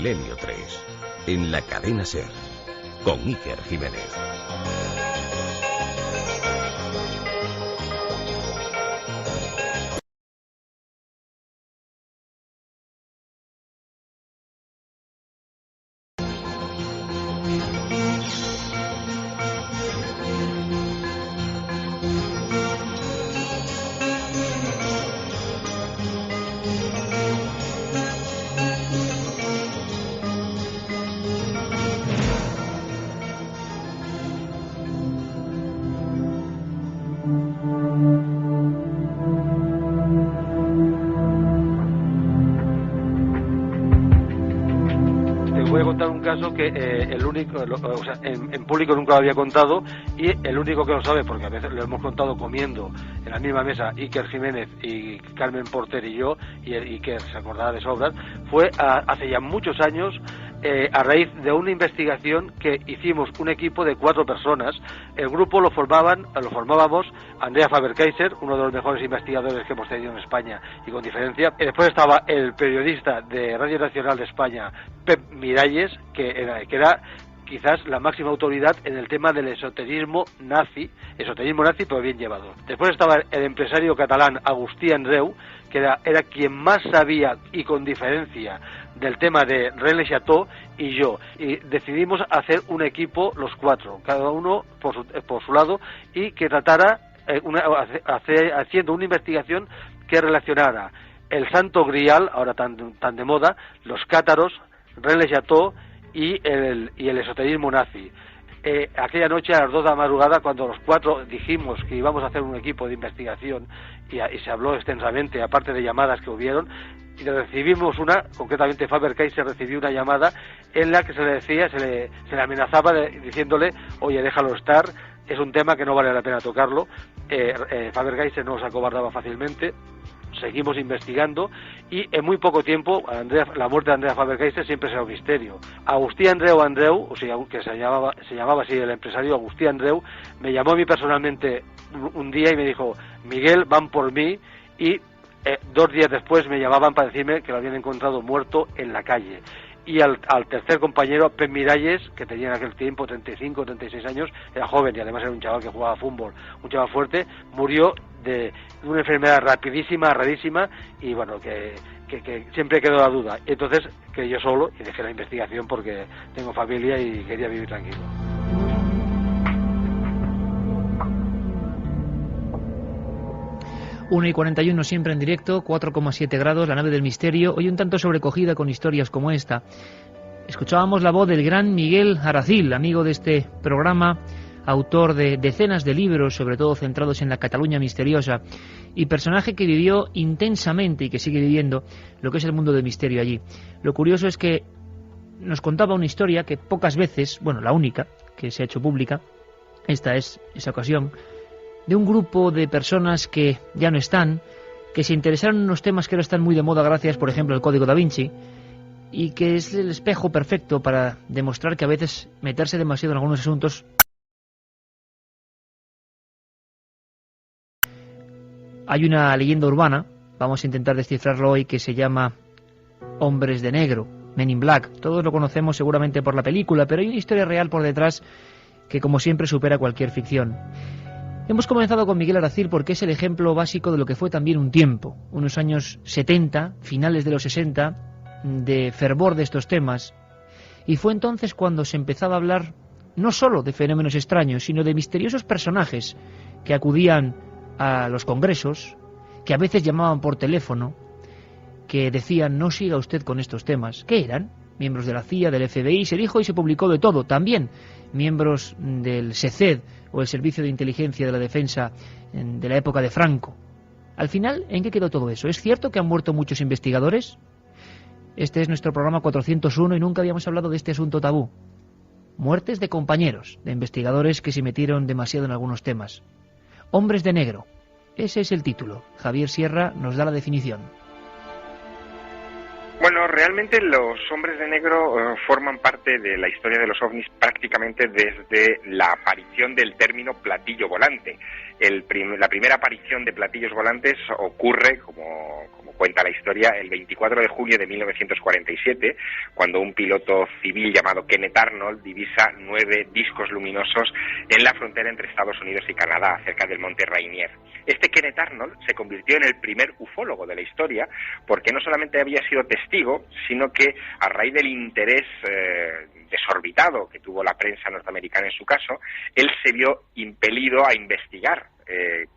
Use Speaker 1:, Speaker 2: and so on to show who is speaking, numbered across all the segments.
Speaker 1: Milenio 3, en la cadena SER, con Iker Jiménez.
Speaker 2: Que el único, o sea, en público nunca lo había contado, y el único que lo sabe, porque a veces lo hemos contado comiendo en la misma mesa, Iker Jiménez y Carmen Porter y yo, y Iker se acordará de sobras, fue hace ya muchos años, a raíz de una investigación que hicimos un equipo de 4 personas. El grupo lo formábamos Andrea Faber-Kaiser, uno de los mejores investigadores que hemos tenido en España y con diferencia. Después estaba el periodista de Radio Nacional de España, Pep Miralles, que era quizás la máxima autoridad en el tema del esoterismo nazi pero bien llevado. Después estaba el empresario catalán Agustí Andreu, que era quien más sabía y con diferencia del tema de René Chateau, y yo, y decidimos hacer un equipo los 4, cada uno por su lado, y que tratara haciendo una investigación que relacionara el Santo Grial, ahora tan de moda, los cátaros, René Chateau y el esoterismo nazi. Aquella noche a las 2 de la madrugada, cuando los 4 dijimos que íbamos a hacer un equipo de investigación y se habló extensamente, aparte de llamadas que hubieron, y recibimos concretamente Faber-Kaiser recibió una llamada en la que se le amenazaba diciéndole: oye, déjalo estar, es un tema que no vale la pena tocarlo. Faber-Kaiser no se acobardaba fácilmente. Seguimos investigando y en muy poco tiempo la muerte de Andrea Faber-Kaiser siempre será un misterio. Agustí Andreu, o sea, que se llamaba así el empresario, Agustí Andreu, me llamó a mí personalmente un día y me dijo: Miguel, van por mí, y 2 días después me llamaban para decirme que lo habían encontrado muerto en la calle. Y al tercer compañero, Pep Miralles, que tenía en aquel tiempo 35, 36 años, era joven y además era un chaval que jugaba fútbol, un chaval fuerte, murió de una enfermedad rapidísima, rarísima, y bueno, que siempre quedó la duda. Entonces quedé yo solo y dejé la investigación porque tengo familia y quería vivir tranquilo.
Speaker 3: 1:41 siempre en directo, 4,7 grados, la nave del misterio, hoy un tanto sobrecogida con historias como esta. Escuchábamos la voz del gran Miguel Aracil, amigo de este programa, autor de decenas de libros, sobre todo centrados en la Cataluña misteriosa, y personaje que vivió intensamente y que sigue viviendo lo que es el mundo del misterio allí. Lo curioso es que nos contaba una historia que pocas veces, bueno, la única que se ha hecho pública, esta es esa ocasión, de un grupo de personas que ya no están, que se interesaron en unos temas que ahora están muy de moda gracias, por ejemplo, al Código Da Vinci, y que es el espejo perfecto para demostrar que a veces meterse demasiado en algunos asuntos. Hay una leyenda urbana, vamos a intentar descifrarlo hoy, que se llama Hombres de Negro, Men in Black. Todos lo conocemos seguramente por la película, pero hay una historia real por detrás que, como siempre, supera cualquier ficción. Hemos comenzado con Miguel Aracil porque es el ejemplo básico de lo que fue también un tiempo, unos años 70, finales de los 60, de fervor de estos temas. Y fue entonces cuando se empezaba a hablar no solo de fenómenos extraños, sino de misteriosos personajes que acudían a los congresos, que a veces llamaban por teléfono, que decían: no siga usted con estos temas. ¿Qué eran? Miembros de la CIA, del FBI, se dijo y se publicó de todo. También miembros del SECED, o el Servicio de Inteligencia de la Defensa de la época de Franco. Al final, ¿en qué quedó todo eso? ¿Es cierto que han muerto muchos investigadores? Este es nuestro programa 401 y nunca habíamos hablado de este asunto tabú. Muertes de compañeros, de investigadores que se metieron demasiado en algunos temas. Hombres de negro. Ese es el título. Javier Sierra nos da la definición.
Speaker 4: Bueno, realmente los hombres de negro forman parte de la historia de los ovnis prácticamente desde la aparición del término platillo volante. La primera aparición de platillos volantes ocurre, como cuenta la historia, el 24 de junio de 1947, cuando un piloto civil llamado Kenneth Arnold divisa 9 discos luminosos en la frontera entre Estados Unidos y Canadá, cerca del monte Rainier. Este Kenneth Arnold se convirtió en el primer ufólogo de la historia, porque no solamente había sido testigo, sino que a raíz del interés desorbitado que tuvo la prensa norteamericana en su caso, él se vio impelido a investigar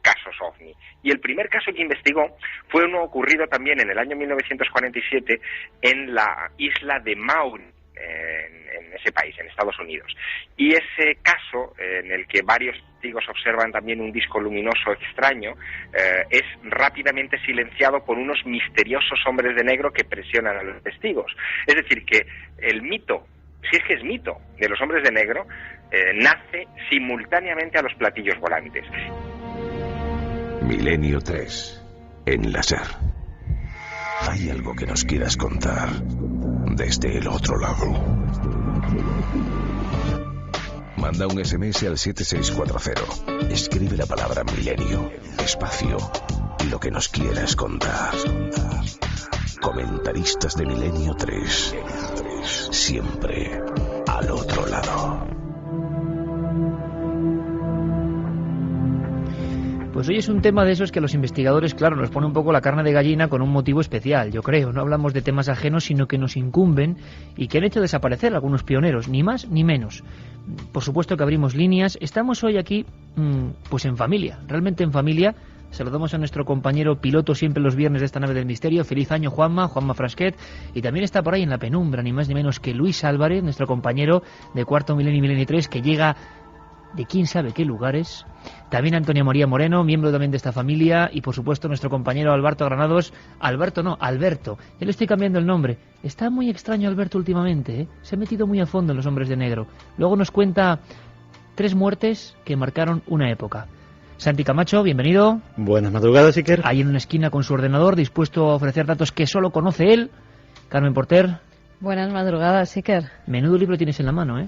Speaker 4: casos OVNI. Y el primer caso que investigó fue uno ocurrido también en el año 1947 en la isla de Maui, en ese país, en Estados Unidos. Y ese caso, en el que varios testigos observan también un disco luminoso extraño, es rápidamente silenciado por unos misteriosos hombres de negro que presionan a los testigos. Es decir, que el mito, si es que es mito, de los hombres de negro, nace simultáneamente a los platillos volantes.
Speaker 1: Milenio 3, en la SER. ¿Hay algo que nos quieras contar desde el otro lado? Manda un SMS al 7640. Escribe la palabra milenio, espacio, y lo que nos quieras contar. Comentaristas de Milenio 3. Siempre al otro lado.
Speaker 3: Pues hoy es un tema de esos que los investigadores, claro, nos pone un poco la carne de gallina con un motivo especial, yo creo. No hablamos de temas ajenos, sino que nos incumben y que han hecho desaparecer a algunos pioneros, ni más ni menos. Por supuesto que abrimos líneas. Estamos hoy aquí, pues en familia, realmente en familia. Saludamos a nuestro compañero piloto siempre los viernes de esta nave del misterio. Feliz año, Juanma Frasquet. Y también está por ahí en la penumbra, ni más ni menos que Luis Álvarez, nuestro compañero de Cuarto Milenio y Milenio 3, que llega de quién sabe qué lugares. También Antonia María Moreno, miembro también de esta familia, y por supuesto nuestro compañero Alberto Granados. Alberto. Ya le estoy cambiando el nombre. Está muy extraño Alberto últimamente, ¿eh? Se ha metido muy a fondo en los hombres de negro. Luego nos cuenta 3 muertes que marcaron una época. Santi Camacho, bienvenido.
Speaker 5: Buenas madrugadas, Iker.
Speaker 3: Ahí en una esquina con su ordenador, dispuesto a ofrecer datos que solo conoce él. Carmen Porter.
Speaker 6: Buenas madrugadas, Iker.
Speaker 3: Menudo libro tienes en la mano, ¿eh?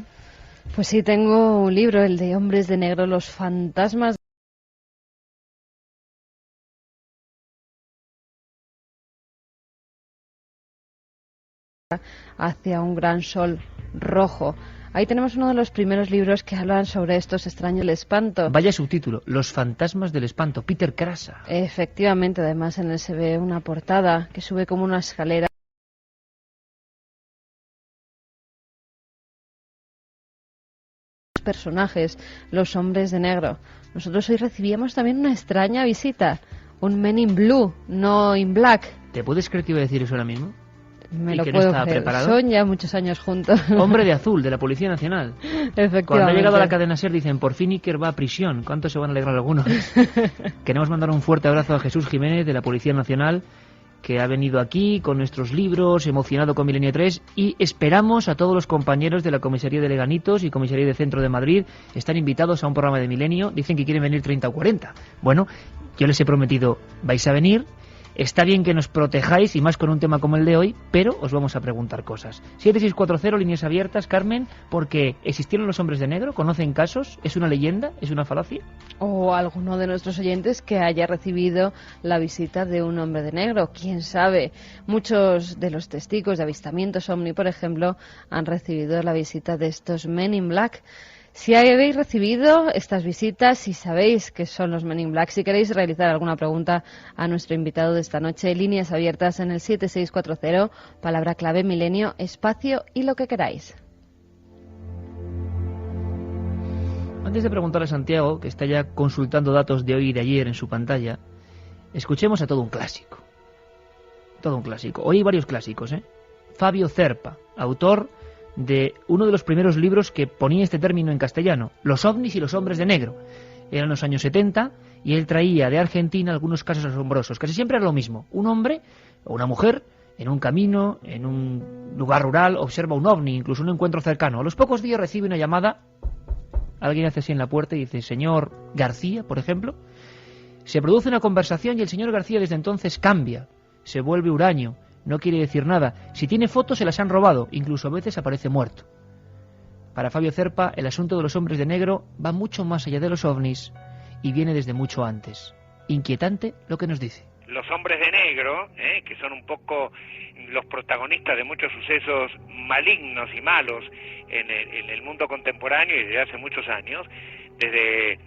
Speaker 6: Pues sí, tengo un libro, el de Hombres de Negro, los fantasmas hacia un gran sol rojo. Ahí tenemos uno de los primeros libros que hablan sobre estos extraños del espanto.
Speaker 3: Vaya subtítulo, Los fantasmas del espanto, Peter Krasa.
Speaker 6: Efectivamente, además en él se ve una portada que sube como una escalera. Personajes, los hombres de negro. Nosotros hoy recibíamos también una extraña visita, un Men in Blue, no in Black.
Speaker 3: ¿Te puedes creer que iba a decir eso ahora mismo?
Speaker 6: Me lo
Speaker 3: que
Speaker 6: puedo
Speaker 3: no estaba
Speaker 6: creer.
Speaker 3: preparado.
Speaker 6: Son ya muchos años juntos.
Speaker 3: Hombre de azul, de la Policía Nacional.
Speaker 6: Efectivamente.
Speaker 3: Cuando ha llegado a la cadena SER dicen, por fin Iker va a prisión. ¿Cuánto se van a alegrar algunos? Queremos mandar un fuerte abrazo a Jesús Jiménez, de la Policía Nacional, que ha venido aquí con nuestros libros, emocionado con Milenio 3, y esperamos a todos los compañeros de la Comisaría de Leganitos y Comisaría de Centro de Madrid. Están invitados a un programa de Milenio, dicen que quieren venir 30 o 40. Bueno, yo les he prometido, vais a venir. Está bien que nos protejáis, y más con un tema como el de hoy, pero os vamos a preguntar cosas. 7640, líneas abiertas, Carmen, porque ¿existieron los hombres de negro? ¿Conocen casos? ¿Es una leyenda? ¿Es una falacia?
Speaker 6: O alguno de nuestros oyentes que haya recibido la visita de un hombre de negro. ¿Quién sabe? Muchos de los testigos de avistamientos OVNI, por ejemplo, han recibido la visita de estos Men in Black. Si habéis recibido estas visitas, si sabéis que son los Men in Black, si queréis realizar alguna pregunta a nuestro invitado de esta noche, líneas abiertas en el 7640, palabra clave milenio, espacio y lo que queráis.
Speaker 3: Antes de preguntarle a Santiago, que está ya consultando datos de hoy y de ayer en su pantalla, escuchemos a todo un clásico. Todo un clásico. Hoy hay varios clásicos, ¿eh? Fabio Zerpa, autor de uno de los primeros libros que ponía este término en castellano, Los ovnis y los hombres de negro. Eran los años 70 y él traía de Argentina algunos casos asombrosos. Casi siempre era lo mismo. Un hombre o una mujer en un camino, en un lugar rural, observa un ovni, incluso un encuentro cercano. A los pocos días recibe una llamada. Alguien hace así en la puerta y dice, señor García, por ejemplo. Se produce una conversación y el señor García desde entonces cambia, se vuelve huraño. No quiere decir nada. Si tiene fotos se las han robado, incluso a veces aparece muerto. Para Fabio Zerpa, el asunto de los hombres de negro va mucho más allá de los ovnis y viene desde mucho antes. Inquietante lo que nos dice.
Speaker 5: los hombres de negro, que son un poco los protagonistas de muchos sucesos malignos y malos en el mundo contemporáneo y desde hace muchos años, desde,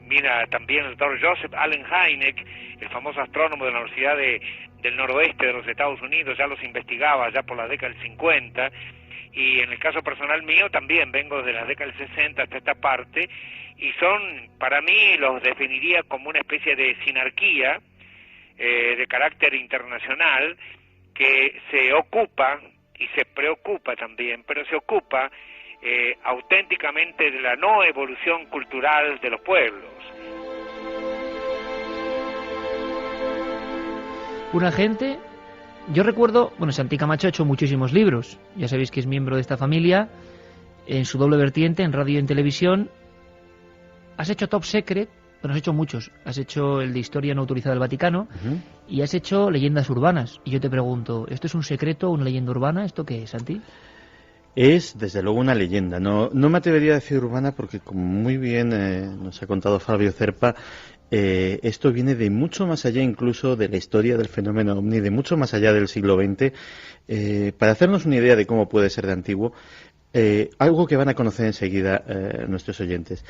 Speaker 5: mira, también el doctor Joseph Allen Hynek, el famoso astrónomo de la Universidad del Noroeste de los Estados Unidos, ya los investigaba ya por la década del 50, y en el caso personal mío también vengo de la década del 60 hasta esta parte, y son, para mí, los definiría como una especie de sinarquía de carácter internacional que se ocupa y se preocupa también, pero se ocupa auténticamente de la no evolución cultural de los pueblos.
Speaker 3: Una gente, yo recuerdo, bueno, Santi Camacho ha hecho muchísimos libros, ya sabéis que es miembro de esta familia, en su doble vertiente, en radio y en televisión. Has hecho Top Secret, bueno, has hecho muchos, has hecho el de Historia no autorizada del Vaticano, y has hecho Leyendas urbanas, y yo te pregunto, ¿esto es un secreto, una leyenda urbana? ¿Esto qué es, Santi?
Speaker 7: Es, desde luego, una leyenda. No me atrevería a decir urbana porque, como muy bien nos ha contado Fabio Cerpa, esto viene de mucho más allá incluso de la historia del fenómeno ovni, de mucho más allá del siglo XX. Para hacernos una idea de cómo puede ser de antiguo, algo que van a conocer enseguida nuestros oyentes.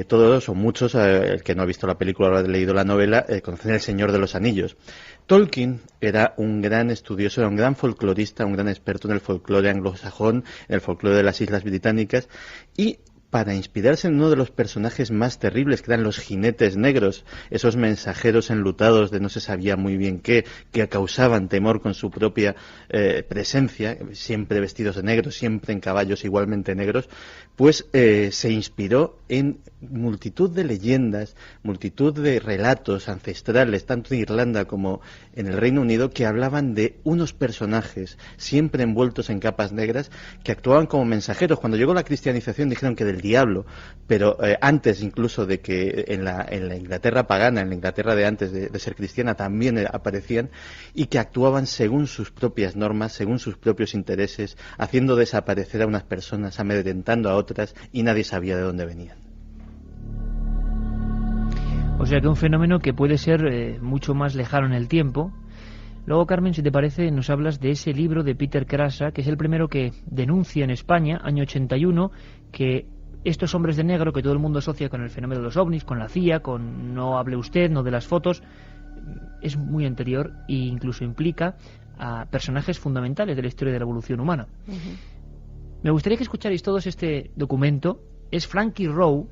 Speaker 7: Todos o muchos, el que no ha visto la película o ha leído la novela, conocen El Señor de los Anillos. Tolkien era un gran estudioso, era un gran folclorista, un gran experto en el folclore anglosajón, en el folclore de las Islas Británicas, y para inspirarse en uno de los personajes más terribles, que eran los jinetes negros, esos mensajeros enlutados de no se sabía muy bien qué, que causaban temor con su propia presencia, siempre vestidos de negro, siempre en caballos igualmente negros, pues se inspiró en multitud de leyendas, multitud de relatos ancestrales, tanto en Irlanda como en el Reino Unido, que hablaban de unos personajes siempre envueltos en capas negras que actuaban como mensajeros. Cuando llegó la cristianización dijeron que del diablo, pero antes incluso de que en la Inglaterra pagana, en la Inglaterra de antes de ser cristiana, también aparecían, y que actuaban según sus propias normas, según sus propios intereses, haciendo desaparecer a unas personas, amedrentando a otras, y nadie sabía de dónde venían.
Speaker 3: O sea que un fenómeno que puede ser mucho más lejano en el tiempo. Luego, Carmen, si te parece, nos hablas de ese libro de Peter Krasa, que es el primero que denuncia en España, año 81, que estos hombres de negro que todo el mundo asocia con el fenómeno de los ovnis, con la CIA, con no hable usted, no de las fotos, es muy anterior e incluso implica a personajes fundamentales de la historia de la evolución humana. Me gustaría que escucharais todos este documento. Es Frankie Rowe,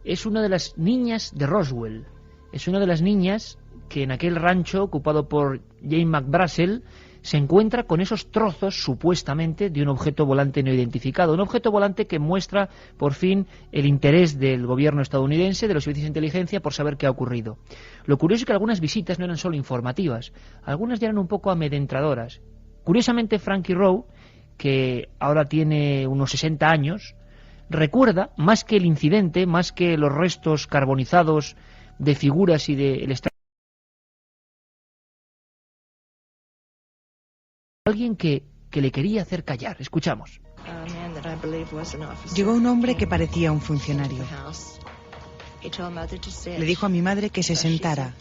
Speaker 3: es una de las niñas de Roswell, es una de las niñas que en aquel rancho ocupado por Jane McBrazel se encuentra con esos trozos supuestamente de un objeto volante no identificado, un objeto volante que muestra por fin el interés del gobierno estadounidense, de los servicios de inteligencia, por saber qué ha ocurrido. Lo curioso es que algunas visitas no eran solo informativas, algunas ya eran un poco amedrentadoras. Curiosamente, Frankie Rowe, que ahora tiene unos 60 años, recuerda, más que el incidente, más que los restos carbonizados de figuras y del estado, alguien que le quería hacer callar. Escuchamos.
Speaker 8: Llegó un hombre que parecía un funcionario. Le dijo a mi madre que se sentara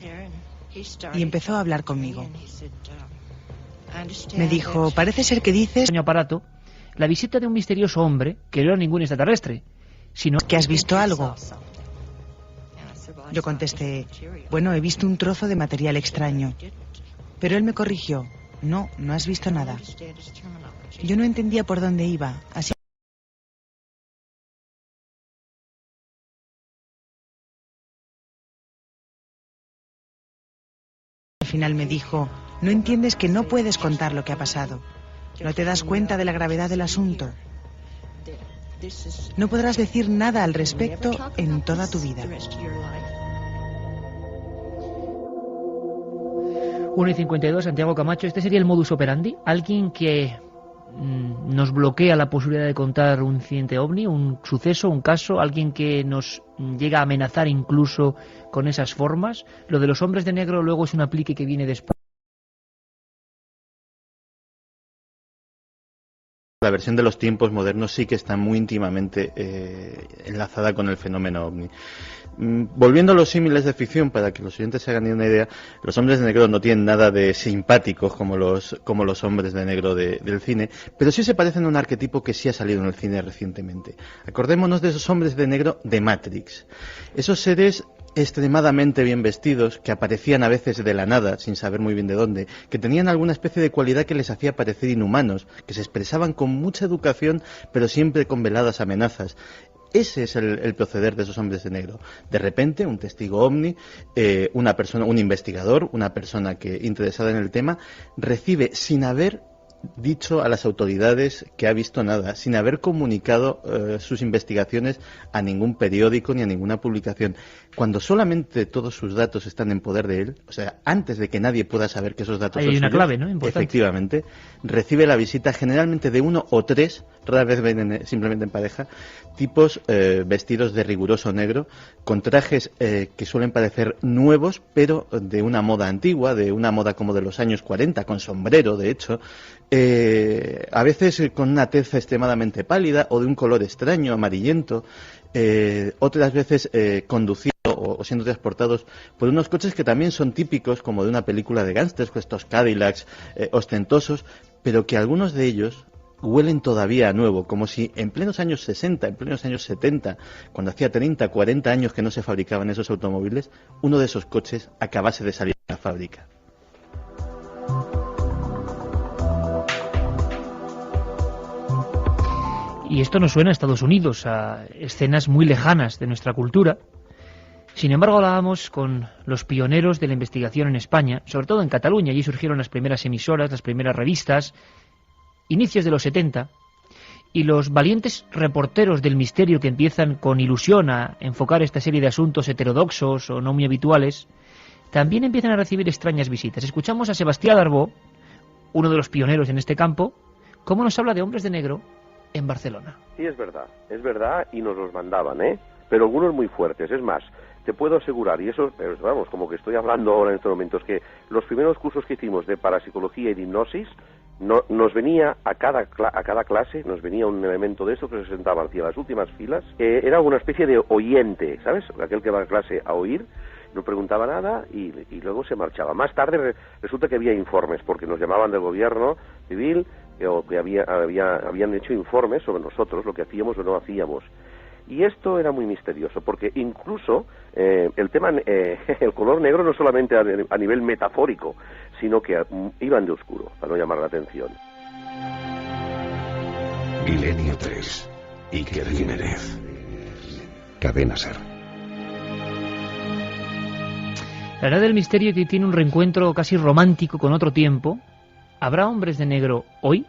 Speaker 8: y empezó a hablar conmigo. Me dijo, parece ser que dices...
Speaker 3: aparato, la visita de un misterioso hombre que no era ningún extraterrestre, sino
Speaker 8: que has visto algo. Yo contesté, bueno, he visto un trozo de material extraño. Pero él me corrigió, no has visto nada. Yo no entendía por dónde iba, así al final me dijo, no entiendes que no puedes contar lo que ha pasado. No te das cuenta de la gravedad del asunto. No podrás decir nada al respecto en toda tu vida.
Speaker 3: 1:52, Santiago Camacho. Este sería el modus operandi. Alguien que nos bloquea la posibilidad de contar un incidente ovni, un suceso, un caso, alguien que nos llega a amenazar incluso con esas formas. Lo de los hombres de negro luego es un aplique que viene después.
Speaker 7: la versión de los tiempos modernos sí que está muy íntimamente enlazada con el fenómeno ovni. Volviendo a los símiles de ficción, para que los oyentes se hagan una idea, los hombres de negro no tienen nada de simpáticos como los hombres de negro del cine, pero sí se parecen a un arquetipo que sí ha salido en el cine recientemente. Acordémonos de esos hombres de negro de Matrix. Esos seres extremadamente bien vestidos, que aparecían a veces de la nada, sin saber muy bien de dónde, que tenían alguna especie de cualidad que les hacía parecer inhumanos, que se expresaban con mucha educación, pero siempre con veladas amenazas. Ese es el proceder de esos hombres de negro. De repente, un testigo ovni, una persona, un investigador, una persona que interesada en el tema, recibe, sin haber dicho a las autoridades que ha visto nada, sin haber comunicado sus investigaciones a ningún periódico ni a ninguna publicación, cuando solamente todos sus datos están en poder de él, o sea, antes de que nadie pueda saber que esos datos son
Speaker 3: hay una
Speaker 7: suyos,
Speaker 3: clave, ¿no? Importante.
Speaker 7: Efectivamente, recibe la visita generalmente de uno o tres, rara vez ven simplemente en pareja, tipos vestidos de riguroso negro, con trajes que suelen parecer nuevos, pero de una moda antigua, de una moda como de los años 40, con sombrero, de hecho, a veces con una tez extremadamente pálida o de un color extraño, amarillento, otras veces conduciendo o siendo transportados por unos coches que también son típicos como de una película de gángsters, con estos Cadillacs ostentosos, pero que algunos de ellos huelen todavía a nuevo, como si en plenos años 60, en plenos años 70, cuando hacía 30, 40 años que no se fabricaban esos automóviles, uno de esos coches acabase de salir de la fábrica.
Speaker 3: Y esto nos suena a Estados Unidos, a escenas muy lejanas de nuestra cultura. Sin embargo, hablábamos con los pioneros de la investigación en España, sobre todo en Cataluña. Allí surgieron las primeras emisoras, las primeras revistas, inicios de los 70, y los valientes reporteros del misterio que empiezan con ilusión a enfocar esta serie de asuntos heterodoxos o no muy habituales, también empiezan a recibir extrañas visitas. Escuchamos a Sebastián Darbó, uno de los pioneros en este campo, cómo nos habla de hombres de negro en Barcelona.
Speaker 9: Sí, es verdad, y nos los mandaban, pero algunos muy fuertes. Es más, te puedo asegurar, y eso, vamos, como que estoy hablando ahora en estos momentos, que los primeros cursos que hicimos de parapsicología y de hipnosis, nos venía a cada clase, nos venía un elemento de esto que se sentaba hacia las últimas filas, era una especie de oyente, ¿sabes? Aquel que va a clase a oír, no preguntaba nada y luego se marchaba. Más tarde resulta que había informes, porque nos llamaban del gobierno civil, o que habían hecho informes sobre nosotros, lo que hacíamos o no hacíamos. Y esto era muy misterioso, porque incluso el tema, el color negro no solamente a nivel metafórico, sino que iban de oscuro, para no llamar la atención.
Speaker 1: Milenio 3, Iker Jiménez. Cadena SER.
Speaker 3: La edad del misterio que tiene un reencuentro casi romántico con otro tiempo. ¿Habrá hombres de negro hoy?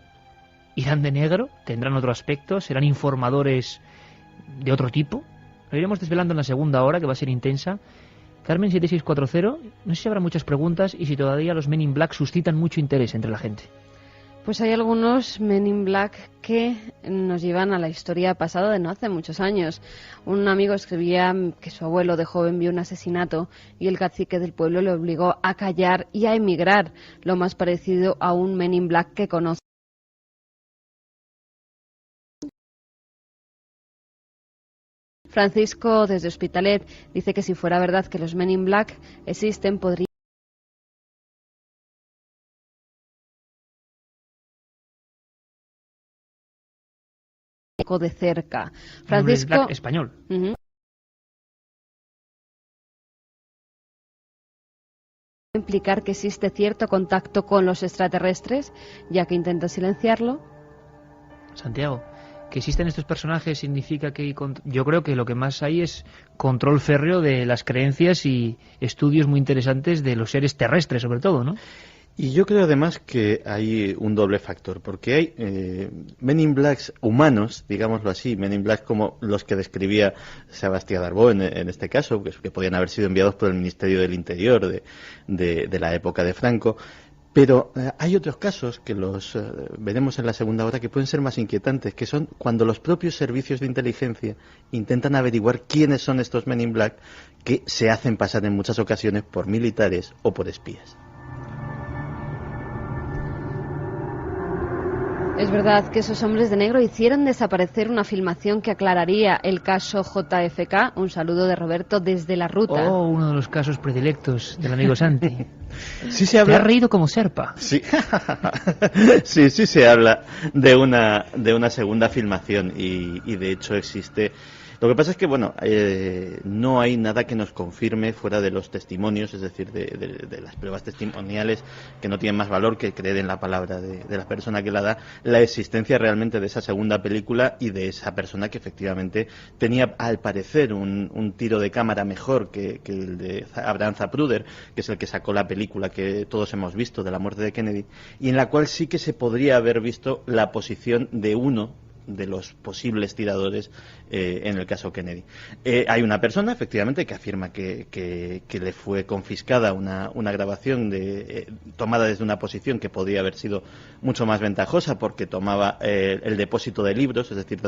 Speaker 3: ¿Irán de negro? ¿Tendrán otro aspecto? ¿Serán informadores de otro tipo? Lo iremos desvelando en la segunda hora, que va a ser intensa. Carmen 7640, no sé si habrá muchas preguntas y si todavía los Men in Black suscitan mucho interés entre la gente.
Speaker 6: Pues hay algunos Men in Black que nos llevan a la historia pasada de no hace muchos años. Un amigo escribía que su abuelo de joven vio un asesinato y el cacique del pueblo le obligó a callar y a emigrar, lo más parecido a un Men in Black que conoce. Francisco, desde Hospitalet, dice que si fuera verdad que los Men in Black existen, podría de cerca. Francisco,
Speaker 3: Black español.
Speaker 6: Implicar que existe cierto contacto con los extraterrestres, ya que intenta silenciarlo.
Speaker 3: Santiago, que existen estos personajes significa que yo creo que lo que más hay es control férreo de las creencias y estudios muy interesantes de los seres terrestres, sobre todo, ¿no?
Speaker 7: Y yo creo además que hay un doble factor, porque hay Men in Blacks humanos, digámoslo así, Men in Blacks como los que describía Sebastián Darbó en este caso, que podían haber sido enviados por el Ministerio del Interior de la época de Franco. Pero hay otros casos que los veremos en la segunda hora que pueden ser más inquietantes, que son cuando los propios servicios de inteligencia intentan averiguar quiénes son estos Men in Black que se hacen pasar en muchas ocasiones por militares o por espías.
Speaker 6: Es verdad que esos hombres de negro hicieron desaparecer una filmación que aclararía el caso JFK. Un saludo de Roberto desde la ruta.
Speaker 3: Oh, uno de los casos predilectos del amigo Santi.
Speaker 7: Sí se habla...
Speaker 3: Te has reído como serpa.
Speaker 7: Sí. Sí se habla de una segunda filmación y de hecho existe. Lo que pasa es que, bueno, no hay nada que nos confirme fuera de los testimonios, es decir, de las pruebas testimoniales que no tienen más valor que creer en la palabra de la persona que la da, la existencia realmente de esa segunda película y de esa persona que efectivamente tenía, al parecer, un tiro de cámara mejor que el de Abraham Zapruder, que es el que sacó la película que todos hemos visto de la muerte de Kennedy, y en la cual sí que se podría haber visto la posición de uno de los posibles tiradores en el caso Kennedy. Hay una persona, efectivamente, que afirma que le fue confiscada una grabación tomada desde una posición que podría haber sido mucho más ventajosa porque tomaba el depósito de libros, es decir,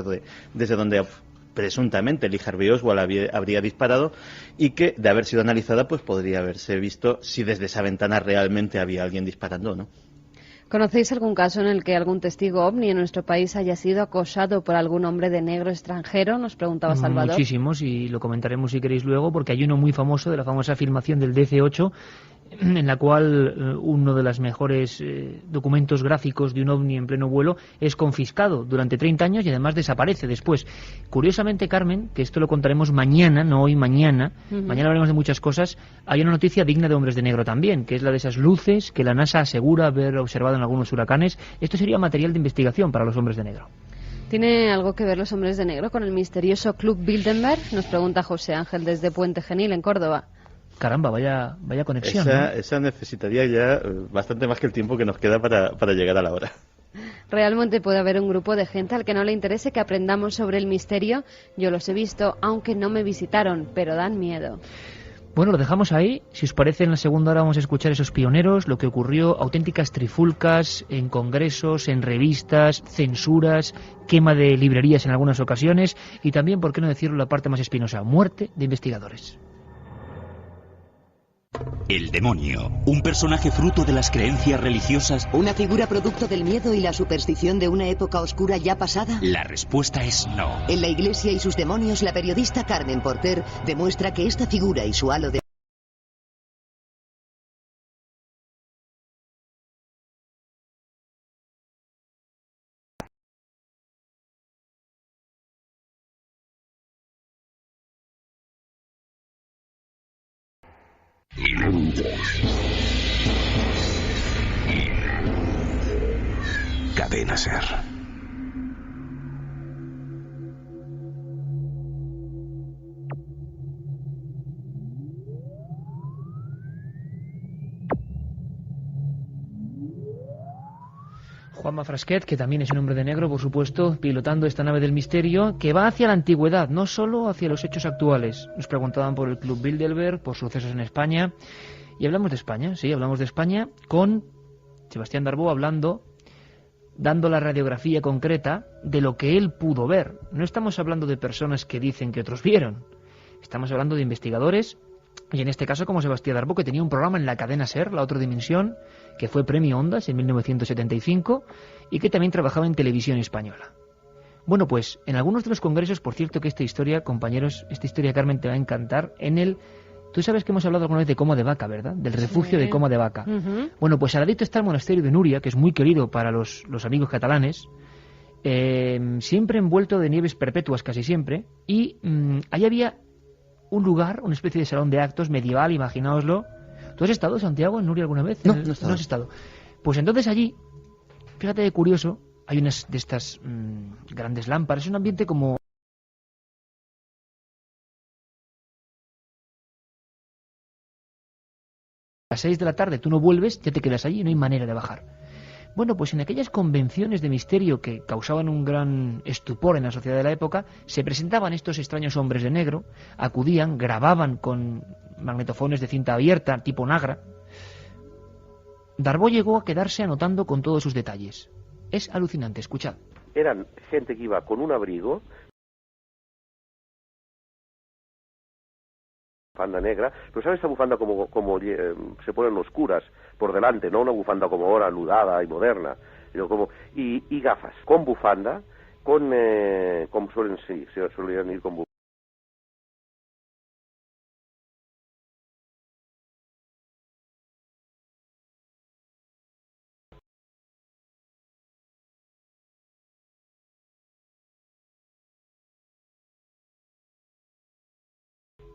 Speaker 7: desde donde presuntamente Lee Harvey Oswald habría disparado, y que, de haber sido analizada, pues podría haberse visto si desde esa ventana realmente había alguien disparando o no.
Speaker 6: ¿Conocéis algún caso en el que algún testigo ovni en nuestro país haya sido acosado por algún hombre de negro extranjero? Nos preguntaba Salvador.
Speaker 3: Muchísimos, y lo comentaremos si queréis luego, porque hay uno muy famoso de la famosa filmación del DC-8, en la cual uno de los mejores documentos gráficos de un ovni en pleno vuelo es confiscado durante 30 años y además desaparece después. Curiosamente, Carmen, que esto lo contaremos mañana, no hoy, mañana, mañana hablaremos de muchas cosas, hay una noticia digna de hombres de negro también, que es la de esas luces que la NASA asegura haber observado en algunos huracanes. Esto sería material de investigación para los hombres de negro.
Speaker 6: ¿Tiene algo que ver los hombres de negro con el misterioso Club Bilderberg? Nos pregunta José Ángel desde Puente Genil, en Córdoba.
Speaker 3: Caramba, vaya conexión.
Speaker 7: Esa necesitaría ya bastante más que el tiempo que nos queda para llegar a la hora.
Speaker 6: Realmente puede haber un grupo de gente al que no le interese que aprendamos sobre el misterio. Yo los he visto, aunque no me visitaron, pero dan miedo.
Speaker 3: Bueno, lo dejamos ahí. Si os parece, en la segunda hora vamos a escuchar esos pioneros, lo que ocurrió, auténticas trifulcas en congresos, en revistas, censuras, quema de librerías en algunas ocasiones y también, por qué no decirlo, la parte más espinosa, muerte de investigadores.
Speaker 10: El demonio, un personaje fruto de las creencias religiosas.
Speaker 11: ¿Una figura producto del miedo y la superstición de una época oscura ya pasada?
Speaker 10: La respuesta es no.
Speaker 11: En La Iglesia y sus demonios, la periodista Carmen Porter demuestra que esta figura y su halo de
Speaker 1: Cadena Ser.
Speaker 3: Juanma Frasquet, que también es un hombre de negro, por supuesto, pilotando esta nave del misterio, que va hacia la antigüedad, no solo hacia los hechos actuales. Nos preguntaban por el Club Bilderberg, por sucesos en España, y hablamos de España, sí, hablamos de España con Sebastián Darbó dando la radiografía concreta de lo que él pudo ver. No estamos hablando de personas que dicen que otros vieron, estamos hablando de investigadores, y en este caso como Sebastián Darbó, que tenía un programa en la cadena SER, La Otra Dimensión, que fue premio Ondas en 1975 y que también trabajaba en televisión española. Bueno, pues en algunos de los congresos, por cierto que esta historia, compañeros, esta historia, Carmen, te va a encantar, tú sabes que hemos hablado alguna vez de Coma de Vaca, ¿verdad? Del refugio de Coma de Vaca. Bueno, pues al ladito está el monasterio de Núria, que es muy querido para los amigos catalanes, siempre envuelto de nieves perpetuas casi siempre, y ahí había un lugar, una especie de salón de actos medieval, imaginaoslo. ¿Tú has estado, Santiago, en Núria alguna vez?
Speaker 7: No, no he estado.
Speaker 3: No has estado. Pues entonces allí, fíjate de curioso, hay unas de estas grandes lámparas, es un ambiente como... A las 6 de la tarde tú no vuelves, ya te quedas allí y no hay manera de bajar. Bueno, pues en aquellas convenciones de misterio que causaban un gran estupor en la sociedad de la época, se presentaban estos extraños hombres de negro, acudían, grababan con magnetofones de cinta abierta, tipo Nagra. Darbó llegó a quedarse anotando con todos sus detalles. Es alucinante, escuchad.
Speaker 9: Eran gente que iba con un abrigo bufanda negra, pero ¿sabes esta bufanda como se ponen oscuras por delante, no una bufanda como ahora anudada y moderna, sino y gafas con bufanda, suelen ir con bufanda.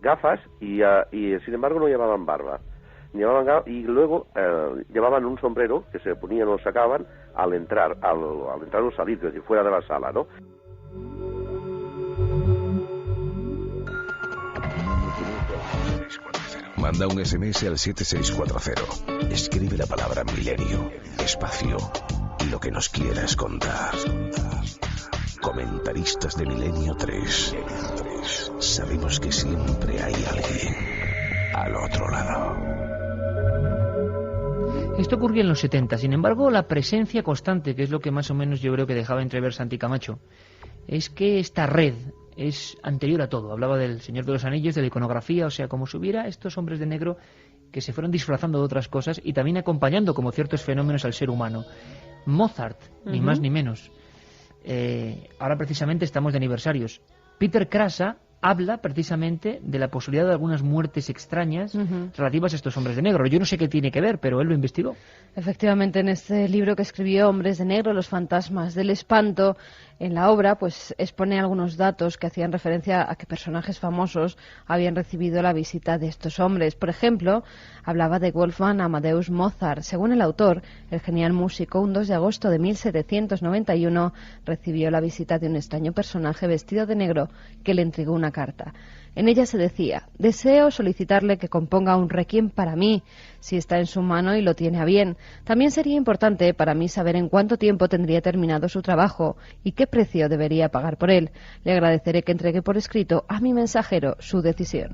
Speaker 9: Gafas y sin embargo no llevaban barba. Y luego llevaban un sombrero que se ponían o sacaban al entrar o salir, es decir, fuera de la sala, ¿no?
Speaker 1: Manda un SMS al 7640. Escribe la palabra milenio, espacio y lo que nos quieras contar. Comentaristas de Milenio 3. Sabemos que siempre hay alguien al otro lado.
Speaker 3: Esto ocurrió en los 70. Sin embargo, la presencia constante, que es lo que más o menos yo creo que dejaba entrever Santi Camacho, es que esta red es anterior a todo. Hablaba del Señor de los Anillos, de la iconografía, o sea, como si hubiera estos hombres de negro que se fueron disfrazando de otras cosas y también acompañando como ciertos fenómenos al ser humano. Mozart, ni más ni menos. Ahora precisamente estamos de aniversarios. Peter Krasa habla precisamente de la posibilidad de algunas muertes extrañas relativas a estos hombres de negro. Yo no sé qué tiene que ver, pero él lo investigó.
Speaker 6: Efectivamente, en este libro que escribió, Hombres de Negro, los fantasmas del espanto, en la obra pues expone algunos datos que hacían referencia a que personajes famosos habían recibido la visita de estos hombres. Por ejemplo, hablaba de Wolfgang Amadeus Mozart. Según el autor, el genial músico, un 2 de agosto de 1791 recibió la visita de un extraño personaje vestido de negro que le entregó una carta. En ella se decía: deseo solicitarle que componga un requiem para mí, si está en su mano y lo tiene a bien. También sería importante para mí saber en cuánto tiempo tendría terminado su trabajo y qué precio debería pagar por él. Le agradeceré que entregue por escrito a mi mensajero su decisión.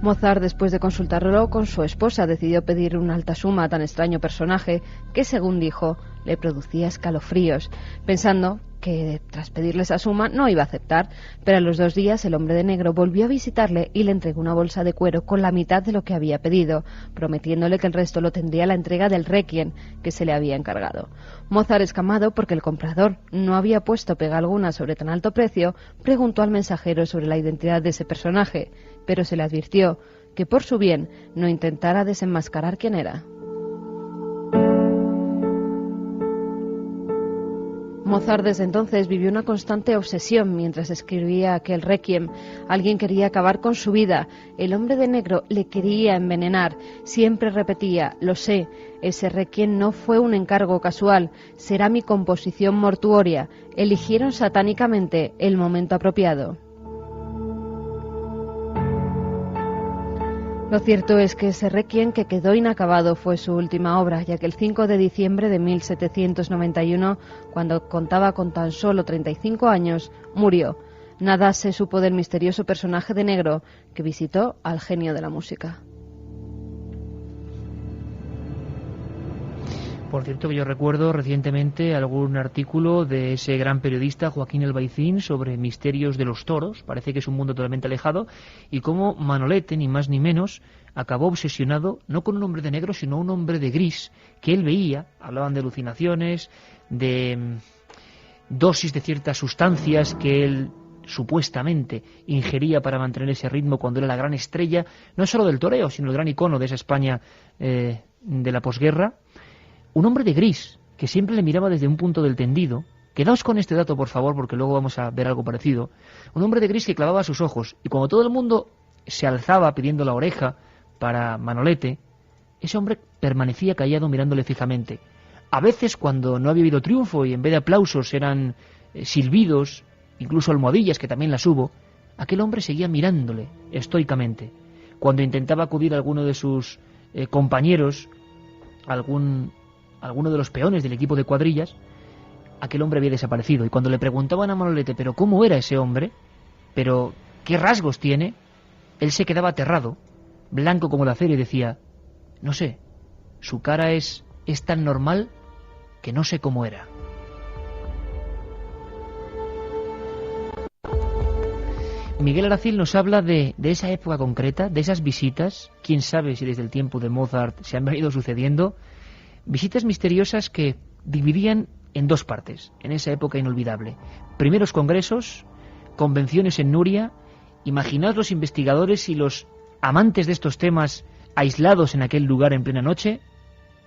Speaker 6: Mozart, después de consultarlo con su esposa, decidió pedir una alta suma a tan extraño personaje que, según dijo, le producía escalofríos, pensando que tras pedirle esa suma no iba a aceptar, pero a los 2 días el hombre de negro volvió a visitarle y le entregó una bolsa de cuero con la mitad de lo que había pedido, prometiéndole que el resto lo tendría a la entrega del requiem que se le había encargado. Mozart, escamado porque el comprador no había puesto pega alguna sobre tan alto precio, preguntó al mensajero sobre la identidad de ese personaje, pero se le advirtió que por su bien no intentara desenmascarar quién era. Mozart desde entonces vivió una constante obsesión mientras escribía aquel requiem. Alguien quería acabar con su vida. El hombre de negro le quería envenenar. Siempre repetía: lo sé, ese requiem no fue un encargo casual, será mi composición mortuoria. Eligieron satánicamente el momento apropiado. Lo cierto es que ese requiem que quedó inacabado fue su última obra, ya que el 5 de diciembre de 1791, cuando contaba con tan solo 35 años, murió. Nada se supo del misterioso personaje de negro que visitó al genio de la música.
Speaker 3: Por cierto, que yo recuerdo recientemente algún artículo de ese gran periodista Joaquín Albaicín sobre misterios de los toros, parece que es un mundo totalmente alejado, y cómo Manolete, ni más ni menos, acabó obsesionado no con un hombre de negro, sino un hombre de gris, que él veía. Hablaban de alucinaciones, de dosis de ciertas sustancias que él supuestamente ingería para mantener ese ritmo cuando era la gran estrella, no solo del toreo, sino el gran icono de esa España de la posguerra. Un hombre de gris, que siempre le miraba desde un punto del tendido. Quedaos con este dato, por favor, porque luego vamos a ver algo parecido. Un hombre de gris que clavaba sus ojos, y cuando todo el mundo se alzaba pidiendo la oreja para Manolete, ese hombre permanecía callado mirándole fijamente. A veces, cuando no había habido triunfo y en vez de aplausos eran silbidos, incluso almohadillas, que también las hubo, aquel hombre seguía mirándole estoicamente. Cuando intentaba acudir a alguno de sus compañeros, alguno de los peones del equipo de cuadrillas, aquel hombre había desaparecido. Y cuando le preguntaban a Manolete, ¿pero cómo era ese hombre? ¿Pero qué rasgos tiene? Él se quedaba aterrado, blanco como el acero, y decía: no sé, su cara es tan normal que no sé cómo era. Miguel Aracil nos habla de esa época concreta, de esas visitas, quién sabe si desde el tiempo de Mozart se han venido sucediendo, visitas misteriosas que dividían en dos partes, en esa época inolvidable. Primeros congresos, convenciones en Nuria, imaginaos los investigadores y los amantes de estos temas aislados en aquel lugar en plena noche.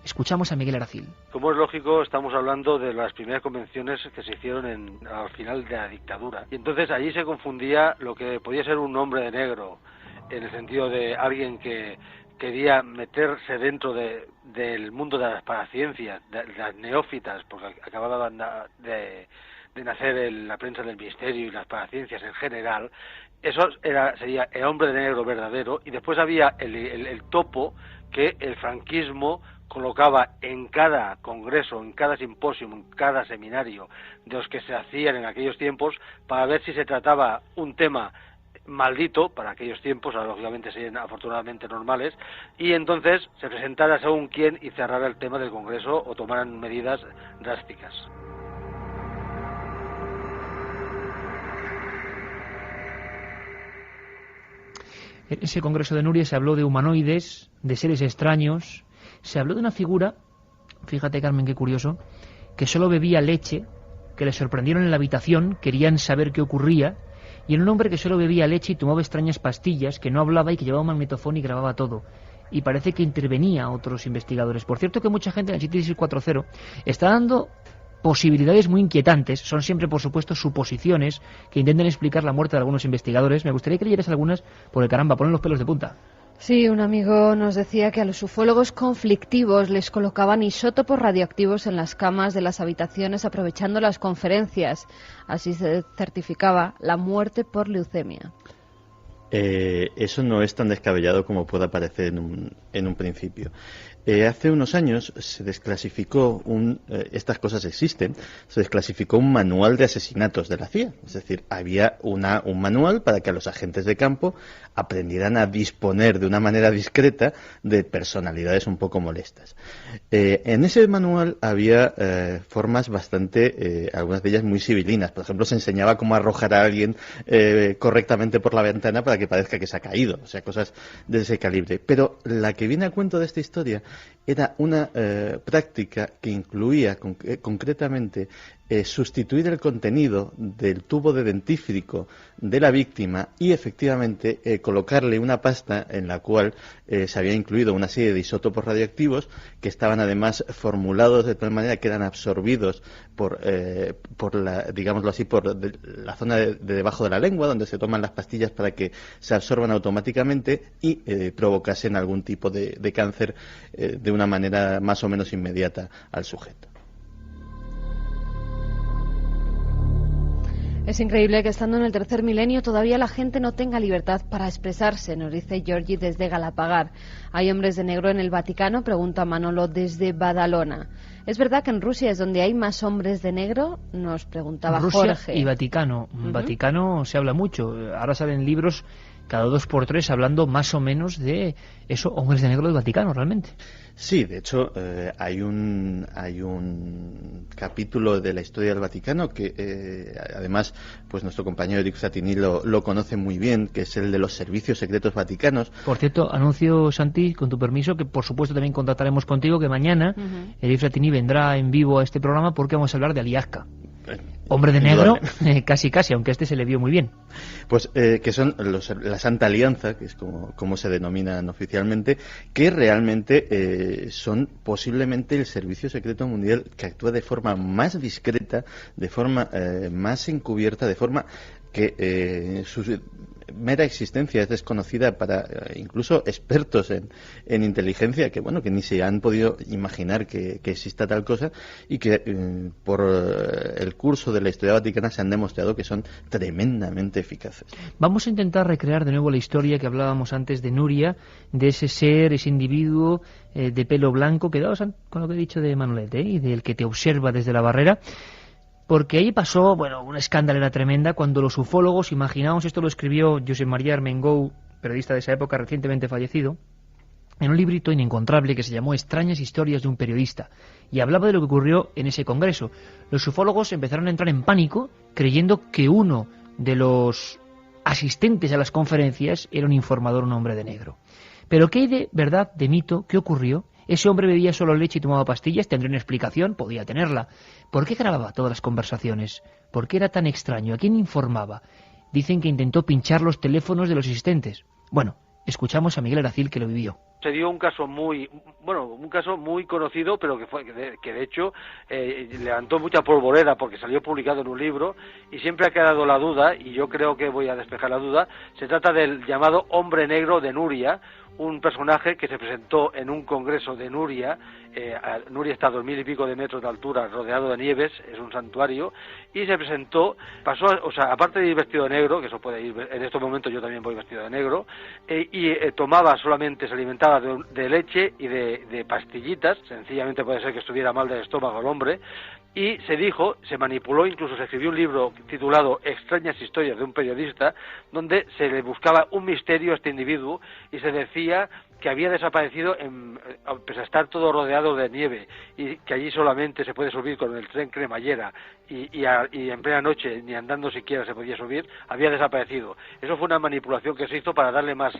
Speaker 3: Escuchamos a Miguel Aracil.
Speaker 2: Como es lógico, estamos hablando de las primeras convenciones que se hicieron al final de la dictadura. Y entonces allí se confundía lo que podía ser un hombre de negro, en el sentido de alguien que quería meterse dentro del mundo de las paraciencias, de las neófitas, porque acababa de nacer la prensa del misterio y las paraciencias en general. Eso sería el hombre de negro verdadero, y después había el topo que el franquismo colocaba en cada congreso, en cada simposio, en cada seminario de los que se hacían en aquellos tiempos, para ver si se trataba un tema maldito para aquellos tiempos, ahora lógicamente serían afortunadamente normales, y entonces se presentara según quién y cerrara el tema del congreso o tomaran medidas drásticas.
Speaker 3: En ese congreso de Nuria se habló de humanoides, de seres extraños, se habló de una figura, fíjate Carmen qué curioso, que solo bebía leche, que le sorprendieron en la habitación, querían saber qué ocurría, y era un hombre que solo bebía leche y tomaba extrañas pastillas, que no hablaba y que llevaba un magnetofón y grababa todo. Y parece que intervenía a otros investigadores. Por cierto que mucha gente en el 7640 está dando posibilidades muy inquietantes, son siempre por supuesto suposiciones que intentan explicar la muerte de algunos investigadores. Me gustaría que leyeras algunas, porque caramba, ponen los pelos de punta.
Speaker 6: Sí, un amigo nos decía que a los ufólogos conflictivos les colocaban isótopos radioactivos en las camas de las habitaciones aprovechando las conferencias. Así se certificaba la muerte por leucemia.
Speaker 7: Eso no es tan descabellado como pueda parecer en un principio. Hace unos años se desclasificó estas cosas existen, se desclasificó un manual de asesinatos de la CIA. Es decir, había un manual para que los agentes de campo aprendieran a disponer de una manera discreta de personalidades un poco molestas. En ese manual había formas bastante, algunas de ellas muy civilinas. Por ejemplo, se enseñaba cómo arrojar a alguien correctamente por la ventana para que parezca que se ha caído, o sea, cosas de ese calibre. Pero la que viene a cuento de esta historia era una práctica que incluía concretamente sustituir el contenido del tubo de dentífrico de la víctima y efectivamente colocarle una pasta en la cual se había incluido una serie de isótopos radioactivos que estaban además formulados de tal manera que eran absorbidos por digámoslo así, por la zona de debajo de la lengua, donde se toman las pastillas para que se absorban automáticamente y provocasen algún tipo de cáncer de una manera más o menos inmediata al sujeto.
Speaker 6: Es increíble que estando en el tercer milenio todavía la gente no tenga libertad para expresarse, nos dice Giorgi desde Galapagar. ¿Hay hombres de negro en el Vaticano?, pregunta Manolo desde Badalona. ¿Es verdad que en Rusia es donde hay más hombres de negro?, nos preguntaba
Speaker 3: Rusia
Speaker 6: Jorge.
Speaker 3: Y Vaticano. Vaticano se habla mucho. Ahora salen libros cada 2 por 3 hablando más o menos de eso, hombres de negro del Vaticano, realmente.
Speaker 7: Sí, de hecho hay un capítulo de la historia del Vaticano que además pues nuestro compañero Eric Fratini lo conoce muy bien, que es el de los servicios secretos vaticanos.
Speaker 3: Por cierto, anuncio, Santi, con tu permiso, que por supuesto también contactaremos contigo, que mañana Eric Fratini vendrá en vivo a este programa porque vamos a hablar de Aliasca. Hombre de negro, casi, aunque este se le vio muy bien.
Speaker 7: Pues que son la Santa Alianza, que es como se denominan oficialmente, que realmente son posiblemente el servicio secreto mundial que actúa de forma más discreta, de forma más encubierta, de forma que su mera existencia es desconocida para incluso expertos en inteligencia que ni se han podido imaginar que exista tal cosa, y que por el curso de la historia vaticana se han demostrado que son tremendamente eficaces.
Speaker 3: Vamos a intentar recrear de nuevo la historia que hablábamos antes de Nuria, de ese ser, ese individuo de pelo blanco, quedaos con lo que he dicho de Manuel, y del que te observa desde la barrera. Porque ahí pasó, una escandalera tremenda cuando los ufólogos, imaginaos, esto lo escribió Josep María Armengou, periodista de esa época, recientemente fallecido, en un librito inencontrable que se llamó Extrañas historias de un periodista, y hablaba de lo que ocurrió en ese congreso. Los ufólogos empezaron a entrar en pánico, creyendo que uno de los asistentes a las conferencias era un informador, un hombre de negro. Pero ¿qué hay de verdad, de mito? ¿Qué ocurrió? ¿Ese hombre bebía solo leche y tomaba pastillas? ¿Tendría una explicación? Podía tenerla. ¿Por qué grababa todas las conversaciones? ¿Por qué era tan extraño? ¿A quién informaba? Dicen que intentó pinchar los teléfonos de los asistentes. Bueno, escuchamos a Miguel Aracil, que lo vivió.
Speaker 2: Se dio un caso muy conocido, pero que de hecho levantó mucha polvoreda porque salió publicado en un libro y siempre ha quedado la duda, y yo creo que voy a despejar la duda. Se trata del llamado Hombre Negro de Nuria, un personaje que se presentó en un congreso de Nuria. Nuria está a 2000 y pico de metros de altura, rodeado de nieves, es un santuario, y se presentó, aparte de ir vestido de negro, que eso puede ir, en estos momentos yo también voy vestido de negro, tomaba solamente, se alimentaba de leche y de pastillitas, sencillamente puede ser que estuviera mal del estómago el hombre, y se manipuló, incluso se escribió un libro titulado Extrañas historias de un periodista, donde se le buscaba un misterio a este individuo y se decía que había desaparecido pese a estar todo rodeado de nieve, y que allí solamente se puede subir con el tren cremallera y en plena noche ni andando siquiera se podía subir, había desaparecido. Eso fue una manipulación que se hizo para darle más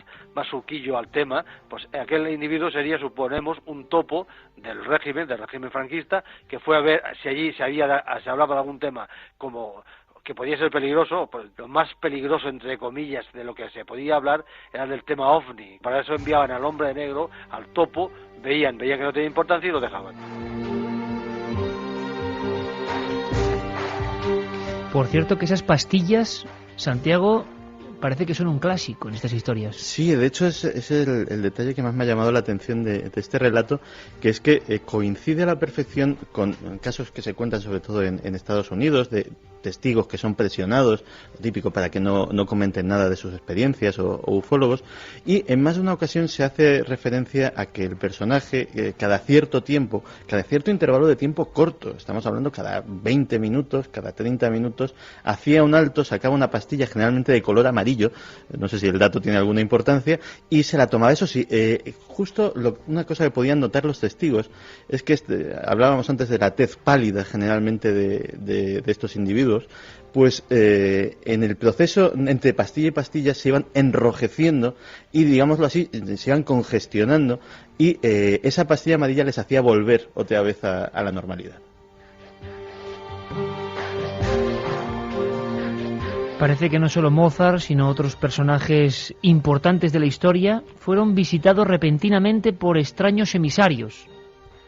Speaker 2: suquillo al tema. Pues aquel individuo sería, suponemos, un topo del régimen franquista, que fue a ver si allí se hablaba de algún tema como que podía ser peligroso. Pues lo más peligroso, entre comillas, de lo que se podía hablar era del tema OVNI. Para eso enviaban al hombre de negro, al topo, veían que no tenía importancia y lo dejaban.
Speaker 3: Por cierto, que esas pastillas, Santiago, parece que son un clásico en estas historias.
Speaker 7: Sí, de hecho es el detalle que más me ha llamado la atención de este relato, que es que coincide a la perfección con casos que se cuentan sobre todo en Estados Unidos, de testigos que son presionados, típico, para que no comenten nada de sus experiencias, o ufólogos, y en más de una ocasión se hace referencia a que el personaje, cada cierto intervalo de tiempo corto, estamos hablando cada 20 minutos, cada 30 minutos, hacía un alto, sacaba una pastilla generalmente de color amarillo, no sé si el dato tiene alguna importancia, y se la tomaba. Eso sí, una cosa que podían notar los testigos es que hablábamos antes de la tez pálida generalmente de estos individuos, pues en el proceso entre pastilla y pastilla se iban enrojeciendo y, digámoslo así, se iban congestionando, y esa pastilla amarilla les hacía volver otra vez a la normalidad.
Speaker 3: Parece que no solo Mozart, sino otros personajes importantes de la historia fueron visitados repentinamente por extraños emisarios.